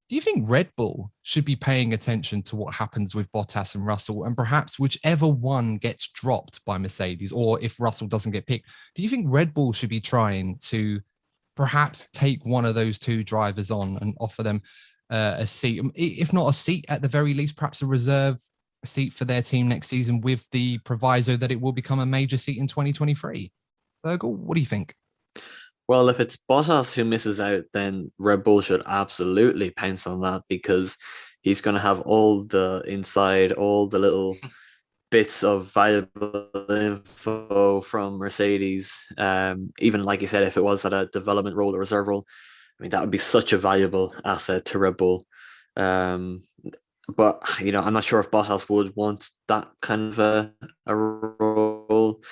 Do you think Red Bull should be paying attention to what happens with Bottas and Russell, and perhaps whichever one gets dropped by Mercedes, or if Russell doesn't get picked, do you think Red Bull should be trying to perhaps take one of those 2 drivers on and offer them a seat, if not a seat, at the very least, perhaps a reserve seat for their team next season, with the proviso that it will become a major seat in 2023? Fergal, what do you think? Well, if it's Bottas who misses out, then Red Bull should absolutely pounce on that, because he's going to have all the inside, all the little bits of valuable info from Mercedes. Even like you said, if it was at a development role or reserve role, I mean, that would be such a valuable asset to Red Bull. But, I'm not sure if Bottas would want that kind of a role.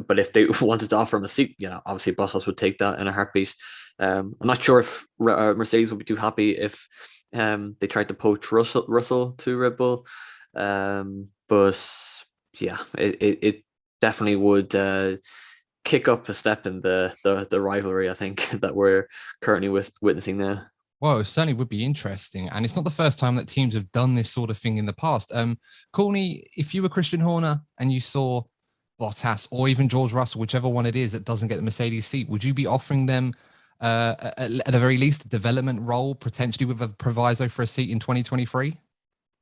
But if they wanted to offer him a seat, obviously Bottas would take that in a heartbeat. I'm not sure if Mercedes would be too happy if they tried to poach Russell to Red Bull. But yeah, it definitely would kick up a step in the rivalry, I think, that we're currently witnessing now. Well, it certainly would be interesting. And it's not the first time that teams have done this sort of thing in the past. Courtney, if you were Christian Horner and you saw Bottas or even George Russell, whichever one it is that doesn't get the Mercedes seat, would you be offering them at the very least a development role, potentially with a proviso for a seat in 2023?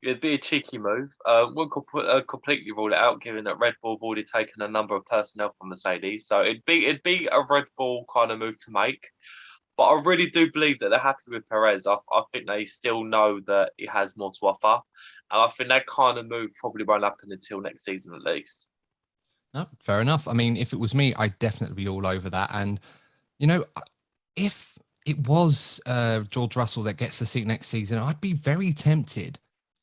It'd be a cheeky move. Wouldn't completely rule it out, given that Red Bull have already taken a number of personnel from Mercedes. So it'd be a Red Bull kind of move to make. But I really do believe that they're happy with Perez. I think they still know that he has more to offer. And I think that kind of move probably won't happen until next season at least. No, fair enough. I mean, if it was me, I'd definitely be all over that. And, if it was George Russell that gets the seat next season, I'd be very tempted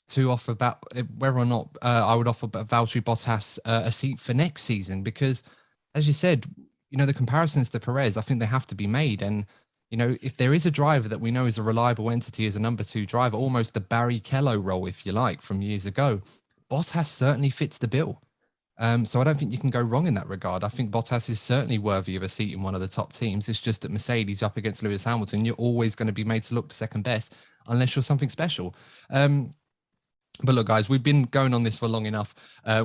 to offer about whether or not I would offer Valtteri Bottas a seat for next season, because, as you said, the comparisons to Perez, I think they have to be made. And, You know, if there is a driver that we know is a reliable entity as a number 2 driver, almost the Barry Kello role, if you like, from years ago, Bottas certainly fits the bill. So I don't think you can go wrong in that regard. I think Bottas is certainly worthy of a seat in one of the top teams. It's just that Mercedes up against Lewis Hamilton, you're always going to be made to look second best unless you're something special. But look, guys, we've been going on this for long enough.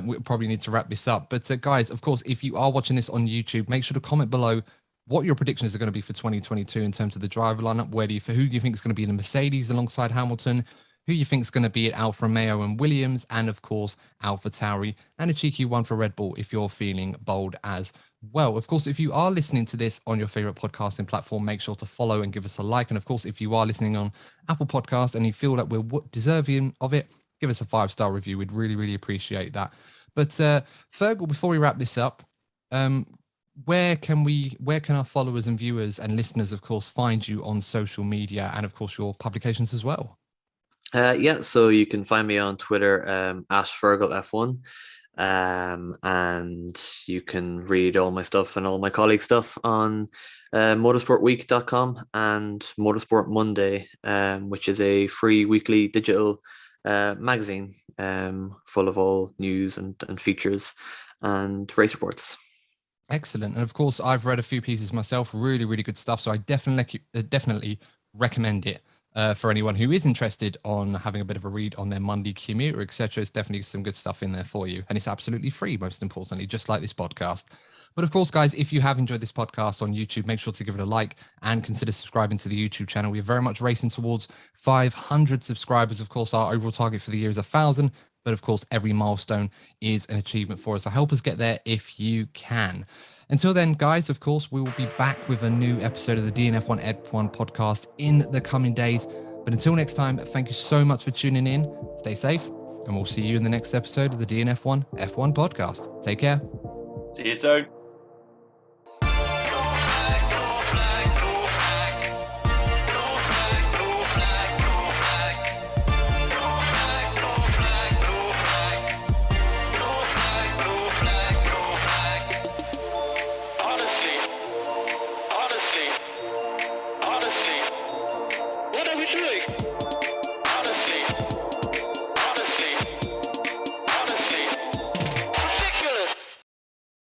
We probably need to wrap this up. But guys, of course, if you are watching this on YouTube, make sure to comment below what your predictions are going to be for 2022 in terms of the driver lineup. Who do you think is going to be in the Mercedes alongside Hamilton? Who you think is going to be at Alfa Romeo and Williams? And of course, Alfa Tauri, and a cheeky one for Red Bull if you're feeling bold as well. Of course, if you are listening to this on your favorite podcasting platform, make sure to follow and give us a like. And of course, if you are listening on Apple Podcast and you feel that we're deserving of it, give us a 5-star review. We'd really, really appreciate that. But Fergal, before we wrap this up, where can our followers and viewers and listeners, of course, find you on social media and, of course, your publications as well? So you can find me on Twitter at Fergal F1, and you can read all my stuff and all my colleagues' stuff on motorsportweek.com and Motorsport Monday, which is a free weekly digital magazine full of all news and features and race reports. Excellent. And of course, I've read a few pieces myself, really, really good stuff. So I definitely recommend it for anyone who is interested on having a bit of a read on their Monday commute, etc. It's definitely some good stuff in there for you. And it's absolutely free, most importantly, just like this podcast. But of course, guys, if you have enjoyed this podcast on YouTube, make sure to give it a like and consider subscribing to the YouTube channel. We're very much racing towards 500 subscribers. Of course, our overall target for the year is 1,000. But of course, every milestone is an achievement for us. So help us get there if you can. Until then, guys, of course, we will be back with a new episode of the DNF1 F1 podcast in the coming days. But until next time, thank you so much for tuning in. Stay safe, and we'll see you in the next episode of the DNF1 F1 podcast. Take care. See you soon. Honestly, what are we doing?